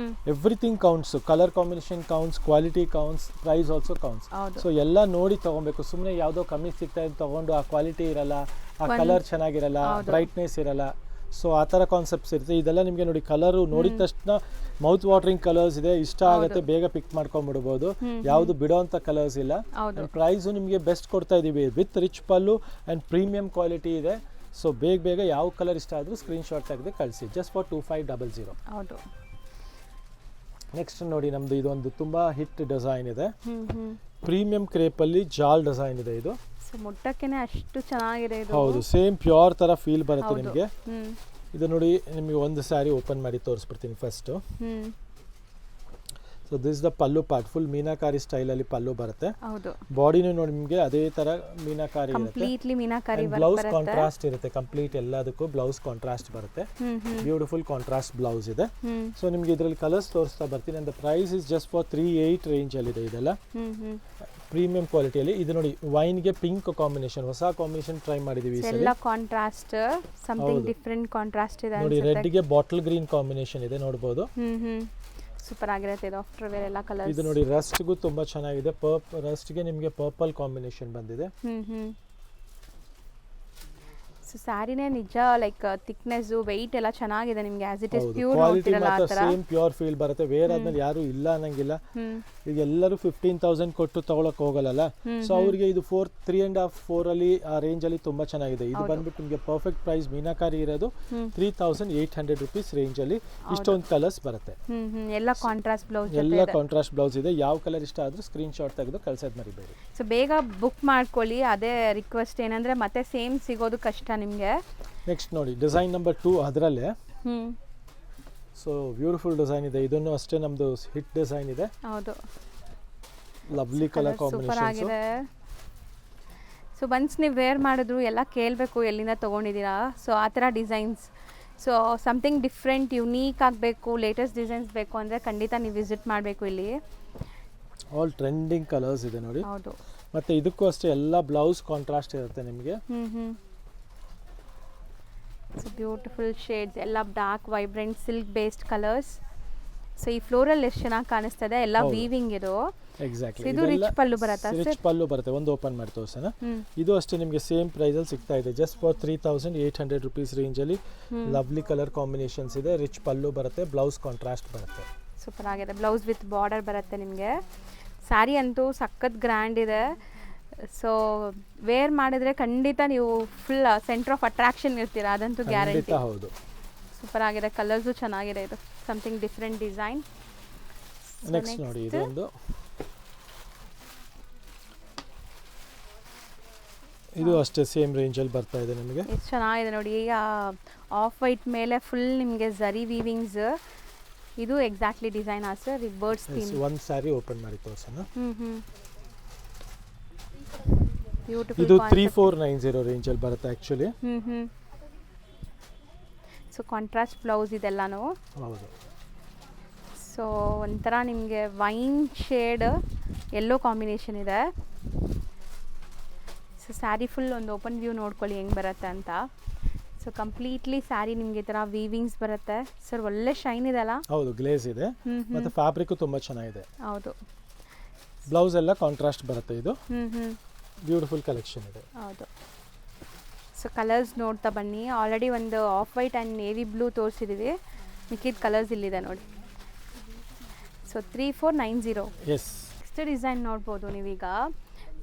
Everything counts, colour combination counts, quality counts, price also counts. So ಎಲ್ಲ ನೋಡಿ ತಗೊಬೇಕು. ಸುಮ್ಮನೆ ಯಾವುದೋ ಕಮ್ಮಿ ಸಿಗ್ತಾ ಇದೆ ತಗೊಂಡು ಆ ಕ್ವಾಲಿಟಿ ಇರಲ್ಲ, ಆ ಕಲರ್ ಚೆನ್ನಾಗಿರಲ್ಲ, ಬ್ರೈಟ್ನೆಸ್ ಇರಲ್ಲ. ಸೊ ಆ ಥರ ಕಾನ್ಸೆಪ್ಟ್ಸ್ ಇರುತ್ತೆ. ಇದೆಲ್ಲ ನಿಮಗೆ ನೋಡಿ, ಕಲರು ನೋಡಿದ ತಕ್ಷಣ ಮೌತ್ ವಾಟರಿಂಗ್ ಕಲರ್ಸ್ ಇದೆ, ಇಷ್ಟ ಆಗುತ್ತೆ, ಬೇಗ ಪಿಕ್ ಮಾಡ್ಕೊಂಡ್ಬಿಡ್ಬೋದು. ಯಾವುದು ಬಿಡೋಂಥ ಕಲರ್ಸ್ ಇಲ್ಲ. ಪ್ರೈಸು ನಿಮಗೆ ಬೆಸ್ಟ್ ಕೊಡ್ತಾ ಇದ್ದೀವಿ, with rich pallu and premium quality ಇದೆ. ಸೊ ಬೇಗ ಬೇಗ ಯಾವ ಕಲರ್ ಇಷ್ಟ ಆದರೂ ಸ್ಕ್ರೀನ್ಶಾಟ್ ತೆಗೆದು ಕಳಿಸಿ, ಜಸ್ಟ್ ಫಾರ್ 2500. ಹೌದು. ನೆಕ್ಸ್ಟ್ ನೋಡಿ, ನಮ್ದು ಇದೊಂದು ತುಂಬಾ ಹಿಟ್ ಡಿಸೈನ್ ಇದೆ. ಪ್ರೀಮಿಯಂ ಕ್ರೇಪಲ್ಲಿ ಜಾಲ್ ಡಿಸೈನ್ ಇದೆ ಇದು. ಮುಟ್ಟಕ್ಕೆನೆ ಅಷ್ಟು ಚೆನ್ನಾಗಿದೆ ಇದು. ಹೌದು, ಸೇಮ್ ಪ್ಯೂರ್ ತರ ಫೀಲ್ ಬರುತ್ತೆ ನಿಮಗೆ. ಇದು ನೋಡಿ, ನಿಮಗೆ ಒಂದು ಸ್ಯಾರಿ ಓಪನ್ ಮಾಡಿ ತೋರಿಸ್ಬಿಡ್ತೀನಿ first. So this the pallu part, full meenakari style ಅಲ್ಲಿ ಪಲ್ಲು ಬರುತ್ತೆ. ಹೌದು. ಬಾಡಿನೂ ನೋಡಿ ನಿಮಗೆ ಅದೇ ತರ ಮೀನಾಕಾರಿ ಇರುತ್ತೆ. Completely meenakari work blouse contrast ಇರುತ್ತೆ, ಕಂಪ್ಲೀಟ್ ಎಲ್ಲದಕ್ಕೂ ಬ್ಲೌಸ್ ಕಾಂಟ್ರಾಸ್ಟ್ ಬರುತ್ತೆ. ಬ್ಯೂಟಿಫುಲ್ ಕಾಂಟ್ರಾಸ್ಟ್ ಬ್ಲೌಸ್ ಇದೆ. ಸೊ ನಿಮಗೆ ಇದರಲ್ಲಿ ಕಲರ್ಸ್ ತೋರಿಸ್ತಾ ಬರ್ತೀನಿ. And price is just for 38 range ಅಲ್ಲಿ ಇದೆ ಇದೆಲ್ಲ. ಪ್ರೀಮಿಯಂ ಕ್ವಾಲಿಟಿಯಲ್ಲಿ. ಇದು ನೋಡಿ, ವೈನ್ಗೆ ಪಿಂಕ್ ಕಾಂಬಿನೇಷನ್, ಹೊಸ ಕಾಂಬಿನೇಷನ್ ಟ್ರೈ ಮಾಡಿದೀವಿ. ಎಲ್ಲ ಕಾಂಟ್ರಾಸ್ಟ್, ಸಮಥಿಂಗ್ ಡಿಫರೆಂಟ್ ಕಾಂಟ್ರಾಸ್ಟ್ ಇದೆ ನೋಡಿ. ರೆಡ್ ಗೆ ಬಾಟಲ್ ಗ್ರೀನ್ ಕಾಂಬಿನೇಷನ್ ಇದೆ, ನೋಡಬಹುದು. ಸೂಪರ್ ಆಗಿರುತ್ತೆ ಇದು. ಆಫ್ಟರ್ ವೇರ್ ಎಲ್ಲ ಕಲರ್ಸ್. ಇದು ನೋಡಿ, ರಸ್ಟ್ ಗೂ ತುಂಬಾ ಚೆನ್ನಾಗಿದೆ. ರಸ್ಟ್ ಗೆ ನಿಮಗೆ ಪರ್ಪಲ್ ಕಾಂಬಿನೇಷನ್ ಬಂದಿದೆ. ಸೊ ಸ್ಯಾರಿನೇ ನಿಜ ಲೈಕ್ ಥಿಕ್ನೆಸ್, ವೆಯ್ಟ್ ಎಲ್ಲ ಚೆನ್ನಾಗಿದೆ ನಿಮಗೆ. ಆಸ್ ಇಟ್ ಇಸ್ ಪ್ಯೂರ್ ನೋಡ್ತಿರಲ್ಲ ಆ ತರ ಸೇಮ್ ಪ್ಯೂರ್ ಫೀಲ್ ಬರುತ್ತೆ. ವೇರ್ ಆದ್ಮೇಲೆ ಯಾರು ಇಲ್ಲ ಅನ್ನಂಗಿಲ್ಲ. ಈಗ ಎಲ್ಲರೂ 15,000 ಕೊಟ್ಟು ತಗೊಳಕ್ ಹೋಗಲ್ಲ. ಸೊ ಅವರಿಗೆ ಇದು 3.5-4 ಅಲ್ಲಿ ಆ ರೇಂಜ್ ಅಲ್ಲಿ ತುಂಬಾ ಚೆನ್ನಾಗಿದೆ. ಇದು ಬಂದ್ಬಿಟ್ಟು ನಿಮಗೆ ಪರ್ಫೆಕ್ಟ್ ಪ್ರೈಸ್ ಮೀನಾಕಾರಿ ಇರೋದು 3,800 ರುಪೀಸ್ ರೇಂಜ್ ಅಲ್ಲಿ. ಇಷ್ಟೊಂದು ಕಲರ್ಸ್ ಬರುತ್ತೆ. ಎಲ್ಲ ಕಾಂಟ್ರಾಸ್ಟ್ ಬ್ಲೌಸ್, ಎಲ್ಲ ಕಾಂಟ್ರಾಸ್ಟ್ ಬ್ಲೌಸ್ ಇದೆ. ಯಾವ ಕಲರ್ ಇಷ್ಟ ಆದ್ರೂ ಸ್ಕ್ರೀನ್ ಶಾಟ್ ತೆಗೆದು ಕಳ್ಸೋದು ಮರಿಬೇಡಿ. ಸೊ ಬೇಗ ಬುಕ್ ಮಾಡ್ಕೊಳ್ಳಿ. ಅದೇ ರಿಕ್ವೆಸ್ಟ್, ಏನಂದ್ರೆ ಮತ್ತೆ ಸೇಮ್ ಸಿಗೋದು ಕಷ್ಟ ನಿಮಗೆ. ನೆಕ್ಸ್ಟ್ ನೋಡಿ, ಡಿಸೈನ್ ನಂಬರ್ 2 ಅದರಲ್ಲೇ. ಸೊ ಬ್ಯೂಟಿಫುಲ್ ಡಿಸೈನ್ ಇದೆ. ಇದನ್ನು ಅಷ್ಟೇ ನಮ್ದು ಹಿಟ್ ಡಿಸೈನ್ ಇದೆ. ಹೌದು, ಲವ್ಲಿ ಕಲರ್ ಸೂಪರ್ ಆಗಿದೆ. ಸೊ ಒನ್ಸ್ ನೀವು ವೇರ್ ಮಾಡಿದ್ರು ಎಲ್ಲ ಕೇಳಬೇಕು ಎಲ್ಲಿಂದ ತೊಗೊಂಡಿದ್ದೀರಾ. ಸೊ ಆ ಥರ designs. So something different, unique ಆಗಬೇಕು, ಲೇಟೆಸ್ಟ್ ಡಿಸೈನ್ಸ್ ಬೇಕು ಅಂದರೆ ಖಂಡಿತ ನೀವು ವಿಸಿಟ್ ಮಾಡಬೇಕು ಇಲ್ಲಿ. ಆಲ್ ಟ್ರೆಂಡಿಂಗ್ ಕಲರ್ಸ್ ಇದೆ ನೋಡಿ. ಹೌದು. ಮತ್ತೆ ಇದಕ್ಕೂ ಅಷ್ಟೇ ಎಲ್ಲ ಬ್ಲೌಸ್ ಕಾಂಟ್ರಾಸ್ಟ್ ಇರುತ್ತೆ ನಿಮಗೆ. ಸೊ ಬ್ಯೂಟಿಫುಲ್ ಶೇಡ್ಸ್, ಎಲ್ಲ dark vibrant silk based colours. So ಈ ಫ್ಲೋರಲ್ ಎಷ್ಟು ಚೆನ್ನಾಗಿ ಕಾಣಿಸ್ತದೆ, ಎಲ್ಲ ವೀವಿಂಗ್ ಇದು. ಎಕ್ಸಾಕ್ಟ್ಲಿ. ಇದು ರಿಚ್ ಪಲ್ಲು ಬರುತ್ತೆ. ರಿಚ್ ಪಲ್ಲು ಬರುತ್ತೆ. ಒಂದು ಓಪನ್ ಮಾಡಿ ತೋರಿಸೋಣ. ಇದು ಅಷ್ಟೇ ನಿಮಗೆ ಸೇಮ್ ಪ್ರೈಸ್ ಅಲ್ಲಿ ಸಿಗ್ತಾ ಇದೆ, ಜಸ್ಟ್ ಫಾರ್ 3,800 ರುಪೀಸ್ ರೇಂಜ್ ಅಲ್ಲಿ. ಲವ್ಲಿ ಕಲರ್ ಕಾಂಬಿನೇಷನ್ಸ್ ಇದೆ, ರಿಚ್ ಪಲ್ಲು ಬರುತ್ತೆ, ಬ್ಲೌಸ್ ಕಾಂಟ್ರಾಸ್ಟ್ ಬರುತ್ತೆ. ಸೂಪರ್ ಆಗಿದೆ. ಬ್ಲೌಸ್ ವಿತ್ ಬಾರ್ಡರ್ ಬರುತ್ತೆ ನಿಮಗೆ. ಸ್ಯಾರಿ ಅಂತೂ ಸಖತ್ ಗ್ರ್ಯಾಂಡ್ ಇದೆ. ಸೊ ವೇರ್ ಮಾಡಿದ್ರೆ ಖಂಡಿತ ನೀವು ಫುಲ್ ಸೆಂಟರ್ ಆಫ್ ಅಟ್ರಾಕ್ಷನ್ ಇರ್ತೀರಾ, ಅದಂತೂ ಗ್ಯಾರಂಟಿ. ಹೌದು. ಸೂಪರ್ ಆಗಿದೆ. ಕಲರ್ಸು ಚೆನ್ನಾಗಿದೆ. ಇದು ಸಮಥಿಂಗ್ ಡಿಫ್ರೆಂಟ್ ಡಿಸೈನ್. ನೆಕ್ಸ್ಟ್ ನೋಡಿ, ಇದೊಂದು ಇದು ಅಷ್ಟೇ ಸೇಮ್ ರೇಂಜ್ ಅಲ್ಲಿ ಬರ್ತಾ ಇದೆ ನಿಮಗೆ. ಎಷ್ಟು ಚೆನ್ನಾಗಿದೆ ನೋಡಿ. ಆಫ್ ವೈಟ್ ಮೇಲೆ ಫುಲ್ ನಿಮಗೆ ಝರಿ ವೀವಿಂಗ್ಸ್. ಇದು ಎಕ್ಸಾಕ್ಟ್ಲಿ ಡಿಸೈನ್ ಆಸೆ ರಿವರ್ಸ್ ಥೀಮ್. ಒಂದು ಸ್ಯಾರಿ ಓಪನ್ ಮಾಡಿ ತೋರಿಸೋಣ. ಬ್ಯೂಟಿಫುಲ್. ಇದು 3490 ರೇಂಜ್ ಅಲ್ಲಿ ಬರುತ್ತೆ ಆಕ್ಚುಲಿ. ಸೊ ಕಾಂಟ್ರಾಸ್ಟ್ ಬ್ಲೌಸ್ ಇದೆಲ್ಲಾನು. ಹೌದು. ಸೊ ಒಂಥರ ನಿಮಗೆ ವೈನ್ ಶೇಡ್ ಎಲ್ಲೋ ಕಾಂಬಿನೇಷನ್ ಇದೆ. ಸೊ ಸ್ಯಾರಿ ಫುಲ್ ಒಂದು ಓಪನ್ ವ್ಯೂ ನೋಡ್ಕೊಳ್ಳಿ ಹೆಂಗೆ ಬರುತ್ತೆ ಅಂತ. ಸೊ ಕಂಪ್ಲೀಟ್ಲಿ ಸ್ಯಾರಿ ನಿಮಗೆ ಈ ಥರ ವೀವಿಂಗ್ಸ್ ಬರುತ್ತೆ ಸರ್. ಒಳ್ಳೆ ಶೈನ್ ಇದೆ ಅಲ್ಲ? ಹೌದು, ಗ್ಲೇಸ್ ಇದೆ ಮತ್ತು ಫ್ಯಾಬ್ರಿಕ್ಕು ತುಂಬ ಚೆನ್ನಾಗಿದೆ. ಹೌದು. ಬ್ಲೌಸ್ ಎಲ್ಲ ಕಾಂಟ್ರಾಸ್ಟ್ ಬರುತ್ತೆ. ಇದು ಬ್ಯೂಟಿಫುಲ್ ಕಲೆಕ್ಷನ್ ಇದೆ. ಹೌದು. ಸೊ ಕಲರ್ಸ್ ನೋಡ್ತಾ ಬನ್ನಿ. ಆಲ್ರೆಡಿ ಒಂದು off white and navy blue ತೋರಿಸಿದ್ದೀವಿ, ಮಿಕ್ಕಿದ ಕಲರ್ಸ್ ಇಲ್ಲಿದೆ ನೋಡಿ. ಸೊ 3490. ಎಸ್. ನೆಕ್ಸ್ಟ್ ಡಿಸೈನ್ ನೋಡ್ಬೋದು ನೀವೀಗ.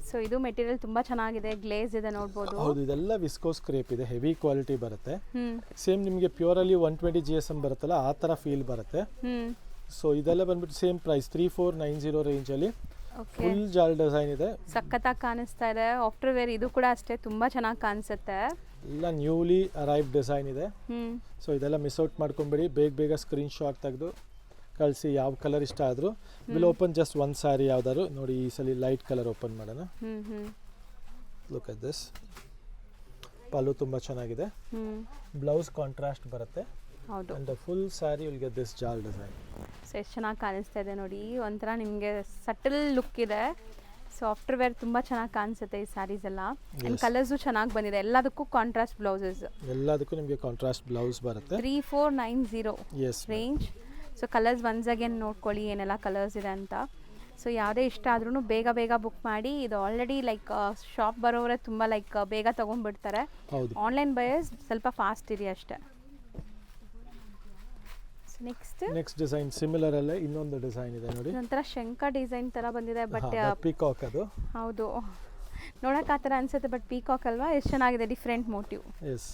ಸೊ ಇದು ಮೆಟೀರಿಯಲ್ ತುಂಬ ಚೆನ್ನಾಗಿದೆ, ಗ್ಲೇಸ್ ಇದೆ ನೋಡ್ಬೋದು. ಹೌದು, ಇದೆಲ್ಲ ವಿಸ್ಕೋಸ್ ಕ್ರೇಪ್ ಇದೆ, ಹೆವಿ ಕ್ವಾಲಿಟಿ ಬರುತ್ತೆ. ಸೇಮ್ ನಿಮಗೆ ಪ್ಯೂರಲ್ಲಿ 120 GSM ಬರುತ್ತಲ್ಲ ಆ ಥರ ಫೀಲ್ ಬರುತ್ತೆ. ಸೊ ಇದೆಲ್ಲ ಬಂದ್ಬಿಟ್ಟು ಸೇಮ್ ಪ್ರೈಸ್ 3490 ರೇಂಜಲ್ಲಿ ಫುಲ್ ಜಾಲ್ ಡಿಸೈನ್ ಇದೆ. ಸಖತ್ತಾಗಿ ಕಾಣಿಸ್ತಾ ಇದೆ. ಆಫ್ಟರ್ ವೇರ್ ಇದು ಕೂಡ ಅಷ್ಟೇ ತುಂಬ ಚೆನ್ನಾಗಿ ಕಾಣಿಸುತ್ತೆ. ಎಲ್ಲ ನ್ಯೂಲಿ ಅರೈವ್ ಡಿಸೈನ್ ಇದೆ. ಸೊ ಇದೆಲ್ಲ ಮಿಸ್ ಔಟ್ ಮಾಡ್ಕೊಂಬೇಡಿ, ಬೇಗ ಸ್ಕ್ರೀನ್ ಶಾಟ್ ತೆಗೆದು ಕಳಿಸಿ. ಯಾವ ಕಲರ್ ಇಷ್ಟ ಆದರೂ ವಿಲ್ ಓಪನ್ ಜಸ್ಟ್ ಒಂದು ಸ್ಯಾರಿ ಯಾವ್ದಾದ್ರು ನೋಡಿ. ಈ ಸಲ ಲೈಟ್ ಕಲರ್ ಓಪನ್ ಮಾಡೋಣ. Look at this. ಪಲ್ಲು ತುಂಬ ಚೆನ್ನಾಗಿದೆ, ಬ್ಲೌಸ್ ಕಾಂಟ್ರಾಸ್ಟ್ ಬರುತ್ತೆ. ಹೌದು. And the full saree will get this jaal design. So ಎಷ್ಟು ಚೆನ್ನಾಗಿ ಕಾಣಿಸ್ತಾ ಇದೆ ನೋಡಿ. ಒಂಥರ ನಿಮಗೆ ಸಟಲ್ ಲುಕ್ ಇದೆ. ಸೊ ಆಫ್ಟರ್ ವೇರ್ ತುಂಬ ಚೆನ್ನಾಗಿ ಕಾಣಿಸುತ್ತೆ ಈ ಸ್ಯಾರೀಸ್ ಎಲ್ಲ. ಆ್ಯಂಡ್ ಕಲರ್ಸು ಚೆನ್ನಾಗಿ ಬಂದಿದೆ. ಎಲ್ಲದಕ್ಕೂ ಕಾಂಟ್ರಾಸ್ಟ್ ಬ್ಲೌಸಸ್. ಎಲ್ಲದಕ್ಕೂ ನಿಮಗೆ ಕಾಂಟ್ರಾಸ್ಟ್ ಬ್ಲೌಸ್ ಬರುತ್ತೆ. 3490 range. So colours once again ನೋಡ್ಕೊಳ್ಳಿ ಏನೆಲ್ಲ ಕಲರ್ಸ್ ಇದೆ ಅಂತ. ಸೊ ಯಾವುದೇ ಇಷ್ಟ ಆದ್ರೂ ಬೇಗ ಬುಕ್ ಮಾಡಿ. ಇದು ಆಲ್ರೆಡಿ ಲೈಕ್ ಶಾಪ್ ಬರೋರೆ ತುಂಬ ಲೈಕ್ ಬೇಗ ತೊಗೊಂಡ್ಬಿಡ್ತಾರೆ. ಆನ್ಲೈನ್ ಬಯರ್ಸ್ ಸ್ವಲ್ಪ ಫಾಸ್ಟ್ ಇರಿ ಅಷ್ಟೇ. ನೆಕ್ಸ್ಟ್ ಡಿಸೈನ್ ಸಿಮಿಲರ್ ಅಲ್ಲೇ ಇನ್ನೊಂದು ಡಿಸೈನ್ ಇದೆ ನೋಡಿ. ಒಂಥರ ಶಂಕ ಡಿಸೈನ್ ತರ ಬಂದಿದೆ. ಬಟ್ ಪೀಕಾಕ್ ಅದು. ಹೌದು, ನೋಡಕ್ ಆ ಥರ ಅನ್ಸುತ್ತೆ, ಬಟ್ ಪೀಕಾಕ್ ಅಲ್ವಾ. ಎಷ್ಟು ಚೆನ್ನಾಗಿದೆ, ಡಿಫ್ರೆಂಟ್ ಮೋಟಿವ್. ಎಸ್.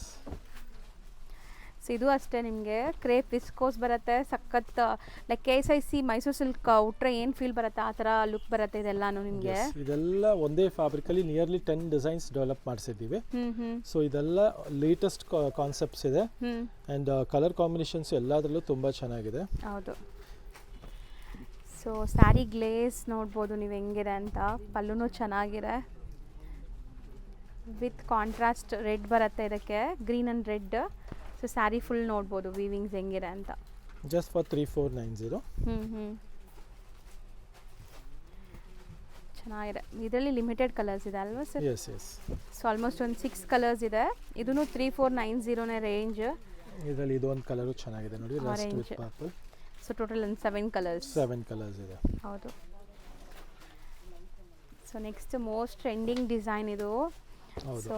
ಸೊ ಇದು ಅಷ್ಟೇ ನಿಮಗೆ ಕ್ರೇಪ್ ವಿಸ್ಕೋಸ್ ಬರುತ್ತೆ. ಸಖತ್ ಲೈಕ್ KSIC ಮೈಸೂರು ಸಿಲ್ಕ್ ಉಟ್ರೆ ಏನು ಫೀಲ್ ಬರುತ್ತೆ ಆ ಥರ ಲುಕ್ ಬರುತ್ತೆ ಇದೆಲ್ಲಾನು ನಿಮಗೆ. ಇದೆಲ್ಲ ಒಂದೇ ಫ್ಯಾಬ್ರಿಕಲ್ಲಿ ನಿಯರ್ಲಿ 10 ಡಿಸೈನ್ಸ್ ಡೆವಲಪ್ ಮಾಡಿಸಿದ್ದೀವಿ. ಸೊ ಇದೆಲ್ಲ ಲೇಟೆಸ್ಟ್ ಕಾನ್ಸೆಪ್ಟ್ಸ್ ಇದೆ. ಆ್ಯಂಡ್ ಕಲರ್ ಕಾಂಬಿನೇಷನ್ಸ್ ಎಲ್ಲದರಲ್ಲೂ ತುಂಬ ಚೆನ್ನಾಗಿದೆ. ಹೌದು. ಸೊ ಸ್ಯಾರಿ ಗ್ಲೇಸ್ ನೋಡ್ಬೋದು ನೀವು ಹೆಂಗಿದೆ ಅಂತ. ಪಲ್ಲುನೂ ಚೆನ್ನಾಗಿದೆ ವಿತ್ ಕಾಂಟ್ರಾಸ್ಟ್ ರೆಡ್ ಬರುತ್ತೆ ಇದಕ್ಕೆ, green and red. So sari full ನೋಡ್ಬೋದು ವೀವಿಂಗ್ಸ್ ಹೆಂಗಿದೆ ಅಂತ. Just for 3490. ಚೆನ್ನಾಗಿದೆ. ಇದರಲ್ಲಿ ಲಿಮಿಟೆಡ್ ಕಲರ್ಸ್ ಇದೆ ಅಲ್ವಾ sir? Yes yes. So almost ಒಂದು 6 ಕಲರ್ಸ್ ಇದೆ. ಇದೂ 3490 ರೇಂಜ್. ಇದರಲ್ಲಿ ಇದೊಂದು ಕಲರು ಚೆನ್ನಾಗಿದೆ ನೋಡಿ, Rust with purple. So total ಒಂದು 7 ಕಲರ್ಸ್ ಇದೆ. ಹೌದು. So next most trending design ಇದು. ಸೊ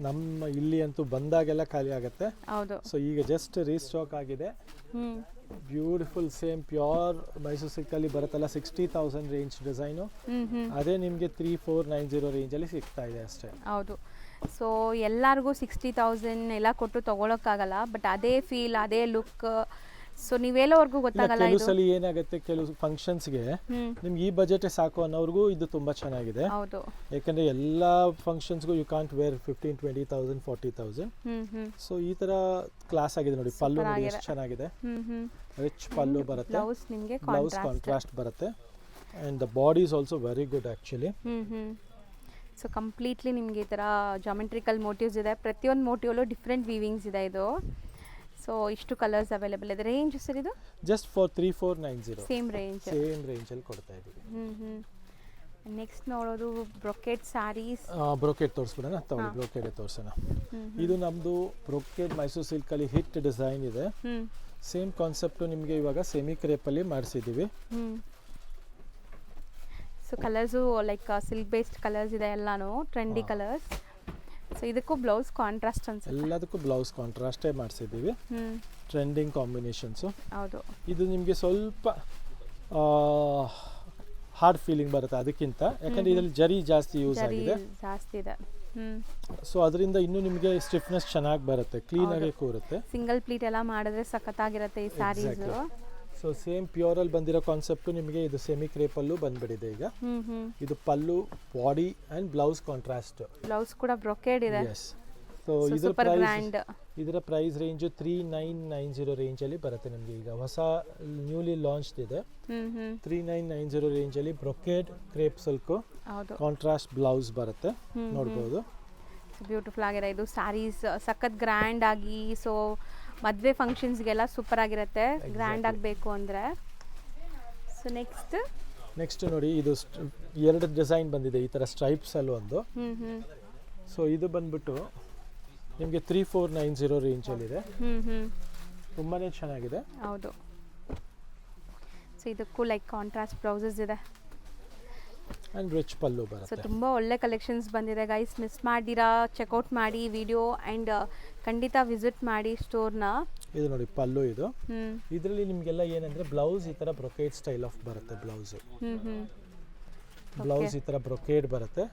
ನಮ್ಮ ಇಲ್ಲಿ ಅಂತೂ ಬಂದಾಗೆಲ್ಲ ಖಾಲಿ ಆಗುತ್ತೆ. ಹೌದು. ಸೊ ಈಗ ಜಸ್ಟ್ ರೀಸ್ಟಾಕ್ ಆಗಿದೆ. ಬ್ಯೂಟಿಫುಲ್ ಸೇಮ್ ಪ್ಯೂರ್ ಮೈಸೂರು ಸಿಲ್ಕಲ್ಲಿ ಬರುತ್ತಲ್ಲ 60,000 ರೇಂಜ್ ಡಿಸೈನು, ಅದೇ ನಿಮಗೆ 3490 ರೇಂಜಲ್ಲಿ ಸಿಗ್ತಾ ಇದೆ ಅಷ್ಟೇ. ಹೌದು. ಸೊ ಎಲ್ಲರಿಗೂ 60,000 ಎಲ್ಲ ಕೊಟ್ಟು ತೊಗೊಳಕ್ಕಾಗಲ್ಲ, ಬಟ್ ಅದೇ ಫೀಲ್ ಅದೇ ಲುಕ್. ಸೊ ನೀವೆಲ್ಲವರೆಗೂ ಗೊತ್ತಾಗಲ್ಲ. ಕೆಲವು ಸಲ ಏನಾಗುತ್ತೆ, ಕೆಲವು ಫಂಕ್ಷನ್ಸ್ಗೆ ನಿಮ್ಗೆ ಈ ಬಜೆಟ್ ಸಾಕು ಅನ್ನೋರ್ಗೂ ಇದು ತುಂಬಾ ಚೆನ್ನಾಗಿದೆ. ಹೌದು. ಯಾಕಂದ್ರೆ ಎಲ್ಲ ಫಂಕ್ಷನ್ಸ್ಗೂ ಯು ಕಾಂಟ್ ವೇರ್ 15,000, 20,000, 40,000. ಸೊ ಈ ತರ ಕ್ಲಾಸ್ ಆಗಿದೆ ನೋಡಿ. ಪಲ್ಲು ನೋಡಿ ಎಷ್ಟು ಚೆನ್ನಾಗಿದೆ, ರಿಚ್ ಪಲ್ಲು ಬರುತ್ತೆ, ಬ್ಲೌಸ್ ಕಾಂಟ್ರಾಸ್ಟ್ ಬರುತ್ತೆ, and the body is also very good actually. So completely ನಿಮಗೆ ಈ ಥರ ಜಾಮೆಟ್ರಿಕಲ್ ಮೋಟಿವ್ಸ್ ಇದೆ. ಪ್ರತಿಯೊಂದು ಮೋಟಿವಲ್ಲೂ ಡಿಫ್ರೆಂಟ್ ವೀವಿಂಗ್ಸ್ ಇದೆ ಇದು. ಸೊ ಇಷ್ಟು ಕಲರ್ಸ್ ಅವೈಲೇಬಲ್ ಇದೆ. ರೇಂಜ್ ಸರ್ ಇದು ಜಸ್ಟ್ ಫಾರ್ 3490. ಸೇಮ್ ರೇಂಜಲ್ಲಿ ಕೊಡ್ತಾ ಇದ್ದೀವಿ. ನೆಕ್ಸ್ಟ್ ನೋಡೋದು ಬ್ರೊಕೆಟ್ ಸ್ಯಾರೀಸ್. ಬ್ರೊಕೆಟ್ ತೋರಿಸ್ಬಿಡೋಣ, ತಗೊಳ್ಳಿ ಬ್ರೊಕೆಟ್ ತೋರಿಸೋಣ. ಇದು ನಮ್ಮದು ಬ್ರೊಕೆಟ್ ಮೈಸೂರು ಸಿಲ್ಕಲ್ಲಿ ಹಿಟ್ ಡಿಸೈನ್ ಇದೆ. ಸೇಮ್ ಕಾನ್ಸೆಪ್ಟು ನಿಮಗೆ ಇವಾಗ ಸೆಮಿ ಕ್ರೇಪಲ್ಲಿ ಮಾಡಿಸಿದ್ದೀವಿ. So colours like silk based colours ಇದೆ, ಎಲ್ಲಾನು ಟ್ರೆಂಡಿ ಕಲರ್ಸ್. ಸೊ ಇದಕ್ಕೂ ಬ್ಲೌಸ್ ಕಾಂಟ್ರಾಸ್ಟ್ ಅನ್ಸುತ್ತೆ. ಎಲ್ಲದಕ್ಕೂ ಬ್ಲೌಸ್ ಕಾಂಟ್ರಾಸ್ಟೇ ಮಾಡಿಸಿದ್ದೀವಿ. Trending combinations. ಹೌದು. ಇದು ನಿಮಗೆ ಸ್ವಲ್ಪ ಹಾರ್ಡ್ ಫೀಲಿಂಗ್ ಬರುತ್ತೆ ಅದಕ್ಕಿಂತ, ಯಾಕಂದ್ರೆ ಇದರಲ್ಲಿ ಜರಿ ಜಾಸ್ತಿ ಯೂಸ್ ಆಗಿದೆ. ಜಾಸ್ತಿ ಇದೆ. ಸೊ ಅದರಿಂದ ಇನ್ನೂ ನಿಮಗೆ ಸ್ಟಿಫ್ನೆಸ್ ಚೆನ್ನಾಗಿ ಬರುತ್ತೆ, ಕ್ಲೀನ್ ಆಗಿ ಕೂರುತ್ತೆ. ಸಿಂಗಲ್ ಪ್ಲೀಟ್ ಎಲ್ಲ ಮಾಡಿದ್ರೆ ಸಖತ್ತಾಗಿರುತ್ತೆ ಈ ಸ್ಯಾರೀಸ್. ಸೊ ಸೇಮ್ ಪ್ಯೂರಲ್ಲಿ ಬಂದಿರೋ ಕಾನ್ಸೆಪ್ಟು ನಿಮಗೆ ಇದು ಸೆಮಿ ಕ್ರೇಪಲ್ಲೂ ಬಂದ್ಬಿಟ್ಟಿದೆ ಈಗ. ಇದು pallu, body and blouse contrast. Blouse ಕೂಡ ಬ್ರೊಕೇಡ್ ಇದೆ. ಎಸ್. ಸೊ ಇದರ ಪ್ರೈಸ್ ರೇಂಜು 3990 ರೇಂಜಲ್ಲಿ ಬರುತ್ತೆ ನಿಮಗೆ. ಈಗ ಹೊಸ ನ್ಯೂಲಿ ಲಾಂಚ್ ಇದೆ. 3990 ರೇಂಜಲ್ಲಿ brocade crepe silk contrast blouse ಬರುತ್ತೆ, ನೋಡ್ಬೋದು. ಬ್ಯೂಟಿಫುಲ್ ಆಗಿದೆ ಇದು ಸ್ಯಾರೀಸ್. ಸಖತ್ ಗ್ರ್ಯಾಂಡ್ ಆಗಿ, ಸೊ ಮದುವೆ ಫಂಕ್ಷನ್ಸ್ಗೆಲ್ಲ ಸೂಪರ್ ಆಗಿರುತ್ತೆ ಗ್ರ್ಯಾಂಡ್ ಆಗಬೇಕು ಅಂದರೆ. ಸೊ ನೆಕ್ಸ್ಟ್ ನೋಡಿ, ಇದು 2 ಡಿಸೈನ್ ಬಂದಿದೆ ಈ ಥರ ಸ್ಟ್ರೈಪ್ಸ್ ಅಲ್ಲಿ ಒಂದು. ಸೊ ಇದು ಬಂದ್ಬಿಟ್ಟು ನಿಮಗೆ 3490 ರೇಂಜಲ್ಲಿದೆ. ತುಂಬಾ ಚೆನ್ನಾಗಿದೆ. ಹೌದು. ಸೊ ಇದಕ್ಕೂ ಲೈಕ್ ಕಾಂಟ್ರಾಸ್ಟ್ ಬ್ಲೌಸಸ್ ಇದೆ ಆ್ಯಂಡ್ ರಿಚ್ ಪಲ್ಲು ಸೊ ಬರುತ್ತೆ. ತುಂಬ ಒಳ್ಳೆ ಕಲೆಕ್ಷನ್ಸ್ ಬಂದಿದೆ ಗೈಸ್. ಮಿಸ್ ಮಾಡಿರಾ ಚೆಕ್ಔಟ್ ಮಾಡಿ ವಿಡಿಯೋ ಆ್ಯಂಡ್ ಖಂಡಿತ ವಿಸಿಟ್ ಮಾಡಿ ಸ್ಟೋರ್ನ. ಇದು ನೋಡಿ ಪಲ್ಲು ಇದು. ಇದರಲ್ಲಿ ನಿಮಗೆಲ್ಲ ಏನಂದರೆ ಬ್ಲೌಸ್ ಈ ಥರ ಬ್ರೊಕೇಡ್ ಸ್ಟೈಲ್ ಆಫ್ ಬರುತ್ತೆ. ಬ್ಲೌಸ್ ಈ ಥರ ಬ್ರೊಕೇಡ್ ಬರುತ್ತೆ.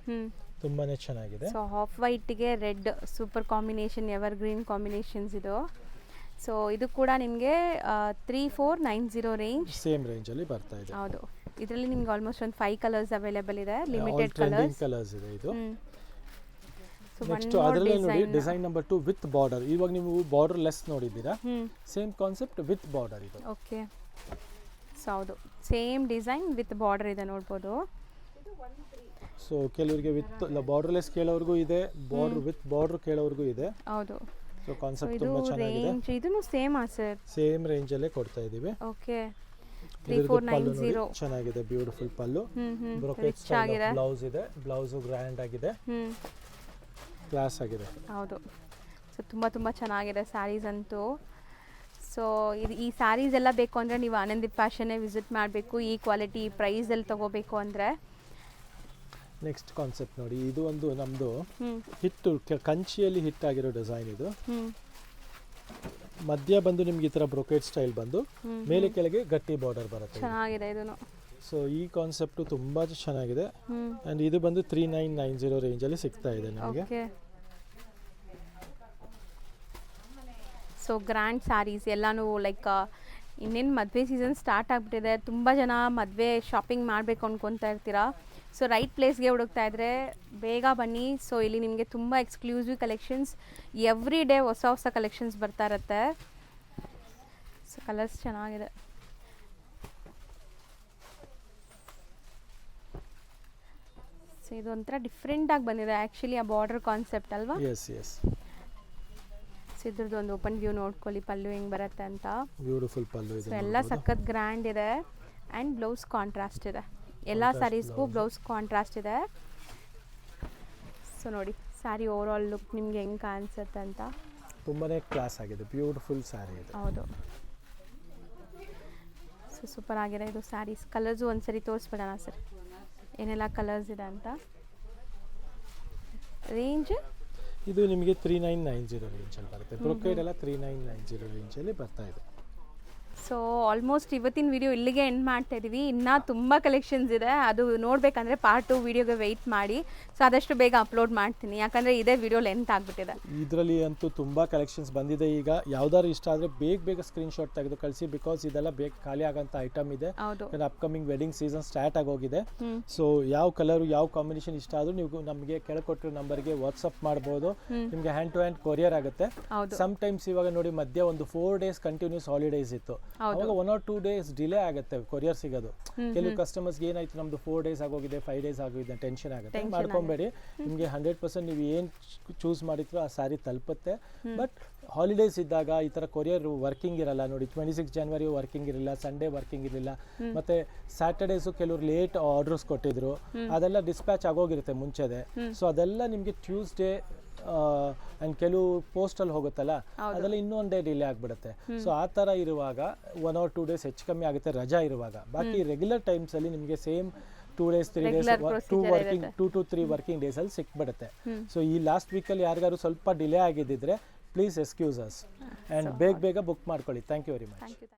ತುಂಬಾ ಚೆನ್ನಾಗಿದೆ. ಸೊ ಆಫ್ ವೈಟ್ಗೆ red super combination, evergreen combinations ಇದು. ಸೊ ಇದು ಕೂಡ ನಿಮಗೆ 3490 ರೇಂಜ್, ಸೇಮ್ ರೇಂಜಲ್ಲಿ ಬರ್ತಾ ಇದೆ. ಹೌದು. ಇದರಲ್ಲಿ ನಿಮ್ಗೆ ಆಲ್ಮೋಸ್ಟ್ ಒಂದು 5 ಕಲರ್ಸ್ ಅವೈಲೇಬಲ್ ಇದೆ, ಲಿಮಿಟೆಡ್ ಕಲರ್ಸ್ ಇದೆ ಇದು. ನೆಕ್ಸ್ಟ್ ಅದರಲ್ಲಿ ನೋಡಿ ಡಿಸೈನ್ ನಂಬರ್ 2 ವಿತ್ ಬಾರ್ಡರ್. ಇವಾಗ ನೀವು ಬಾರ್ಡರ್ ಲೆಸ್ ನೋಡಿದ್ದೀರಾ, ಸೇಮ್ ಕಾನ್ಸೆಪ್ಟ್ ವಿತ್ ಬಾರ್ಡರ್ ಇದು. ಓಕೆ. ಸೊ ಹೌದು, ಸೇಮ್ ಡಿಸೈನ್ ವಿತ್ ಬಾರ್ಡರ್ ಇದೆ ನೋಡ್ಬೋದು. ಸೊ ಕೆಲವರಿಗೆ ವಿತ್ ಬಾರ್ಡರ್ ಲೆಸ್ ಕೇಳೋರ್ಗೂ ಇದೆ, ಬಾರ್ಡರ್ ವಿತ್ ಬಾರ್ಡರ್ ಕೇಳೋರ್ಗೂ ಇದೆ. ಹೌದು. ಸೊ ಕಾನ್ಸೆಪ್ಟ್ ತುಂಬಾ ಚೆನ್ನಾಗಿದೆ. ಇದನ್ನು ಸೇಮ್ ಸರ್, ಸೇಮ್ ರೇಂಜ್ ಅಲ್ಲೇ ಕೊಡ್ತಾ ಇದೀವಿ. ಓಕೆ. 3490 ಚೆನ್ನಾಗಿದೆ, ಬ್ಯೂಟಿಫುಲ್ ಪಲ್ಲು, ಬ್ರೊಕೆಟ್ ಸ್ಟೈಲ್ ಬ್ಲೌಸ್ ಇದೆ. ಬ್ಲೌಸ್ ಗ್ರ್ಯಾಂಡ್ ಆಗಿದೆ, ಕ್ಲಾಸ್ ಆಗಿದೆ. ಹೌದು. ಸೊ ತುಂಬ ಚೆನ್ನಾಗಿದೆ ಸ್ಯಾರೀಸ್ ಅಂತೂ. ಸೊ ಈ ಸ್ಯಾರೀಸ್ ಎಲ್ಲ ಬೇಕು ಅಂದರೆ ನೀವು ಆನಂದಿ ಫ್ಯಾಷನ್ನೇ ವಿಸಿಟ್ ಮಾಡಬೇಕು. ಈ ಕ್ವಾಲಿಟಿ ಪ್ರೈಸಲ್ಲಿ ತೊಗೋಬೇಕು ಅಂದರೆ. ನೆಕ್ಸ್ಟ್ ಕಾನ್ಸೆಪ್ಟ್ ನೋಡಿ, ಇದು ಒಂದು ನಮ್ಮದು ಹಿಟ್ಟು ಕಂಚಿಯಲ್ಲಿ ಹಿಟ್ ಆಗಿರೋ ಡಿಸೈನ್ ಇದು. ಮಧ್ಯ ಬಂದು ನಿಮ್ಗೆ ಈ ಥರ ಬ್ರೊಕೆಟ್ ಸ್ಟೈಲ್ ಬಂದು ಮೇಲೆ ಕೆಳಗೆ ಗಟ್ಟಿ ಬಾರ್ಡರ್ ಬರುತ್ತೆ. ಚೆನ್ನಾಗಿದೆ ಇದನ್ನು. ಸೊ ಈ ಕಾನ್ಸೆಪ್ಟು ತುಂಬ ಚೆನ್ನಾಗಿದೆ. ಆ್ಯಂಡ್ ಇದು ಬಂದು 3990 ರೇಂಜಲ್ಲಿ ಸಿಗ್ತಾ ಇದೆ ನಮಗೆ. ಸೊ ಗ್ರ್ಯಾಂಡ್ ಸ್ಯಾರೀಸ್ ಎಲ್ಲನೂ ಲೈಕ್ ಇನ್ನೇನು ಮದುವೆ ಸೀಸನ್ ಸ್ಟಾರ್ಟ್ ಆಗಿಬಿಟ್ಟಿದೆ. ತುಂಬ ಜನ ಮದುವೆ ಶಾಪಿಂಗ್ ಮಾಡಬೇಕು ಅನ್ಕೊತಾ ಇರ್ತೀರಾ. ಸೊ ರೈಟ್ ಪ್ಲೇಸ್ಗೆ ಹುಡುಕ್ತಾ ಇದ್ದರೆ ಬೇಗ ಬನ್ನಿ. ಸೊ ಇಲ್ಲಿ ನಿಮಗೆ ತುಂಬ ಎಕ್ಸ್ಕ್ಲೂಸಿವ್ ಕಲೆಕ್ಷನ್ಸ್, ಎವ್ರಿ ಡೇ ಹೊಸ ಕಲೆಕ್ಷನ್ಸ್ ಬರ್ತಾ ಇರುತ್ತೆ. ಸೊ ಕಲರ್ಸ್ ಚೆನ್ನಾಗಿದೆ. ಸೊ ಇದು ಒಂಥರ ಡಿಫ್ರೆಂಟಾಗಿ ಬಂದಿದೆ ಆ್ಯಕ್ಚುಲಿ, ಆ ಬಾರ್ಡರ್ ಕಾನ್ಸೆಪ್ಟ್ ಅಲ್ವಾ? ಎಸ್. ಸೊ ಇದ್ರದ್ದು ಒಂದು ಓಪನ್ ವ್ಯೂ ನೋಡ್ಕೊಳ್ಳಿ, ಪಲ್ಲು ಹೆಂಗೆ ಬರುತ್ತೆ ಅಂತ. ಬ್ಯೂಟಿಫುಲ್ ಪಲ್ಲು ಇದೆ. ಸೊ ಎಲ್ಲ ಸಖತ್ ಗ್ರ್ಯಾಂಡ್ ಇದೆ ಆ್ಯಂಡ್ ಬ್ಲೌಸ್ ಕಾಂಟ್ರಾಸ್ಟ್ ಇದೆ. ಎಲ್ಲ ಸ್ಯಾರೀಸ್ಗೂ ಬ್ಲೌಸ್ ಕಾಂಟ್ರಾಸ್ಟ್ ಇದೆ. ಸೊ ನೋಡಿ ಸ್ಯಾರಿ ಓವರ್ ಆಲ್ ಲುಕ್ ನಿಮ್ಗೆ ಹೆಂಗೆ ಕಾಣಿಸುತ್ತೆ ಅಂತ. ತುಂಬಾ ಕ್ಲಾಸ್ ಆಗಿದೆ, ಬ್ಯೂಟಿಫುಲ್ ಸ್ಯಾರಿ ಇದೆ. ಹೌದು. ಸೊ ಸೂಪರ್ ಆಗಿದೆ ಇದು ಸ್ಯಾರೀಸ್. ಕಲರ್ಸು ಒಂದ್ಸರಿ ತೋರಿಸ್ಬಿಡೋಣ ಸರ್, ಏನೆಲ್ಲ ಕಲರ್ಸ್ ಇದೆ ಅಂತ. ರೇಂಜ್ ಇದು ನಿಮಗೆ 3990 ರೇಂಜಲ್ಲಿ ಬರುತ್ತೆ. ಬ್ರೊಕೇಡ್ ಎಲ್ಲ 3990 ರೇಂಜಲ್ಲಿ ಬರ್ತಾ ಇದೆ. ಸೊ ಆಲ್ಮೋಸ್ಟ್ ಇವತ್ತಿನ ವಿಡಿಯೋ ಇಲ್ಲಿಗೆ ಎಂಡ್ ಮಾಡ್ತಾ ಇದ್ದೀವಿ. ಇನ್ನೂ ತುಂಬ ಕಲೆಕ್ಷನ್ಸ್ ಇದೆ, ಅದು ನೋಡಬೇಕಂದ್ರೆ ಪಾರ್ಟ್ 2 ವಿಡಿಯೋಗೆ ವೆಯ್ಟ್ ಮಾಡಿ. ಸೊ ಆದಷ್ಟು ಬೇಗ ಅಪ್ಲೋಡ್ ಮಾಡ್ತೀನಿ, ಯಾಕಂದರೆ ಇದೇ ವಿಡಿಯೋ ಲೆಂತ್ ಆಗಿಬಿಟ್ಟಿದೆ. ಇದರಲ್ಲಿ ಅಂತೂ ತುಂಬ ಕಲೆಕ್ಷನ್ಸ್ ಬಂದಿದೆ. ಈಗ ಯಾವ್ದಾದ್ರು ಇಷ್ಟ ಆದರೆ ಬೇಗ ಸ್ಕ್ರೀನ್ಶಾಟ್ ತೆಗೆದು ಕಳಿಸಿ, ಬಿಕಾಸ್ ಇದೆಲ್ಲ ಬೇಗ ಖಾಲಿ ಆಗೋಂಥ ಐಟಮ್ ಇದೆ. ಅಪ್ಕಮಿಂಗ್ ವೆಡ್ಡಿಂಗ್ ಸೀಸನ್ ಸ್ಟಾರ್ಟ್ ಆಗೋಗಿದೆ. ಸೊ ಯಾವ ಕಲರು ಯಾವ ಕಾಂಬಿನೇಷನ್ ಇಷ್ಟ ಆದರೂ ನೀವು ನಮಗೆ ಕೆಳಕೊಟ್ಟಿರೋ ನಂಬರ್ಗೆ ವಾಟ್ಸಪ್ ಮಾಡ್ಬೋದು. ನಿಮಗೆ ಹ್ಯಾಂಡ್ ಟು ಹ್ಯಾಂಡ್ ಕೊರಿಯರ್ ಆಗುತ್ತೆ. ಸಮ್ಟೈಮ್ಸ್ ಇವಾಗ ನೋಡಿ ಮಧ್ಯ ಒಂದು 4 ಡೇಸ್ ಕಂಟಿನ್ಯೂಸ್ ಹಾಲಿಡೇಸ್ ಇತ್ತು, ಅವಾಗ 1 or 2 days ಡಿಲೇ ಆಗುತ್ತೆ ಕೊರಿಯರ್ ಸಿಗೋದು. ಕೆಲವು ಕಸ್ಟಮರ್ಸ್ಗೆ ಏನಾಯ್ತು, ನಮ್ದು 4 days ಆಗೋಗಿದೆ, 5 days ಆಗೋಗಿದೆ, ಟೆನ್ಷನ್ ಆಗುತ್ತೆ. ಮಾಡ್ಕೊಬೇಡಿ, ನಿಮಗೆ 100% ನೀವು ಏನು ಚೂಸ್ ಮಾಡಿದ್ರು ಆ ಸ್ಯಾರಿ ತಲುಪುತ್ತೆ. ಬಟ್ ಹಾಲಿಡೇಸ್ ಇದ್ದಾಗ ಈ ಥರ ಕೊರಿಯರ್ ವರ್ಕಿಂಗ್ ಇರಲ್ಲ ನೋಡಿ. 26 ಜನವರಿ ವರ್ಕಿಂಗ್ ಇರಲಿಲ್ಲ, ಸಂಡೇ ವರ್ಕಿಂಗ್ ಇರಲಿಲ್ಲ, ಮತ್ತು ಸ್ಯಾಟರ್ಡೇಸು ಕೆಲವರು ಲೇಟ್ ಆರ್ಡರ್ಸ್ ಕೊಟ್ಟಿದ್ರು, ಅದೆಲ್ಲ ಡಿಸ್ಪ್ಯಾಚ್ ಆಗೋಗಿರುತ್ತೆ ಮುಂಚೆದೆ. ಸೊ ಅದೆಲ್ಲ ನಿಮಗೆ ಟ್ಯೂಸ್ಡೇ ಆ್ಯಂಡ್ ಕೆಲವು ಪೋಸ್ಟಲ್ಲಿ ಹೋಗುತ್ತಲ್ಲ, ಅದೆಲ್ಲ ಇನ್ನೊಂದು ಡೇ ಡಿಲೇ ಆಗಿಬಿಡುತ್ತೆ. ಸೊ ಆ ಥರ ಇರುವಾಗ 1 or 2 days ಹೆಚ್ಚು ಕಮ್ಮಿ ಆಗುತ್ತೆ ರಜಾ ಇರುವಾಗ. ಬಾಕಿ ರೆಗ್ಯುಲರ್ ಟೈಮ್ಸಲ್ಲಿ ನಿಮಗೆ same 2 days 3 days 2 to 3 working ಡೇಸಲ್ಲಿ ಸಿಕ್ಬಿಡುತ್ತೆ. ಸೊ ಈ ಲಾಸ್ಟ್ ವೀಕಲ್ಲಿ ಯಾರಿಗಾರು ಸ್ವಲ್ಪ ಡಿಲೇ ಆಗಿದ್ದಿದ್ರೆ ಪ್ಲೀಸ್ ಎಕ್ಸ್ಕ್ಯೂಸ್ ಅಸ್ ಆ್ಯಂಡ್ ಬೇಗ ಬುಕ್ ಮಾಡ್ಕೊಳ್ಳಿ. Thank you very much.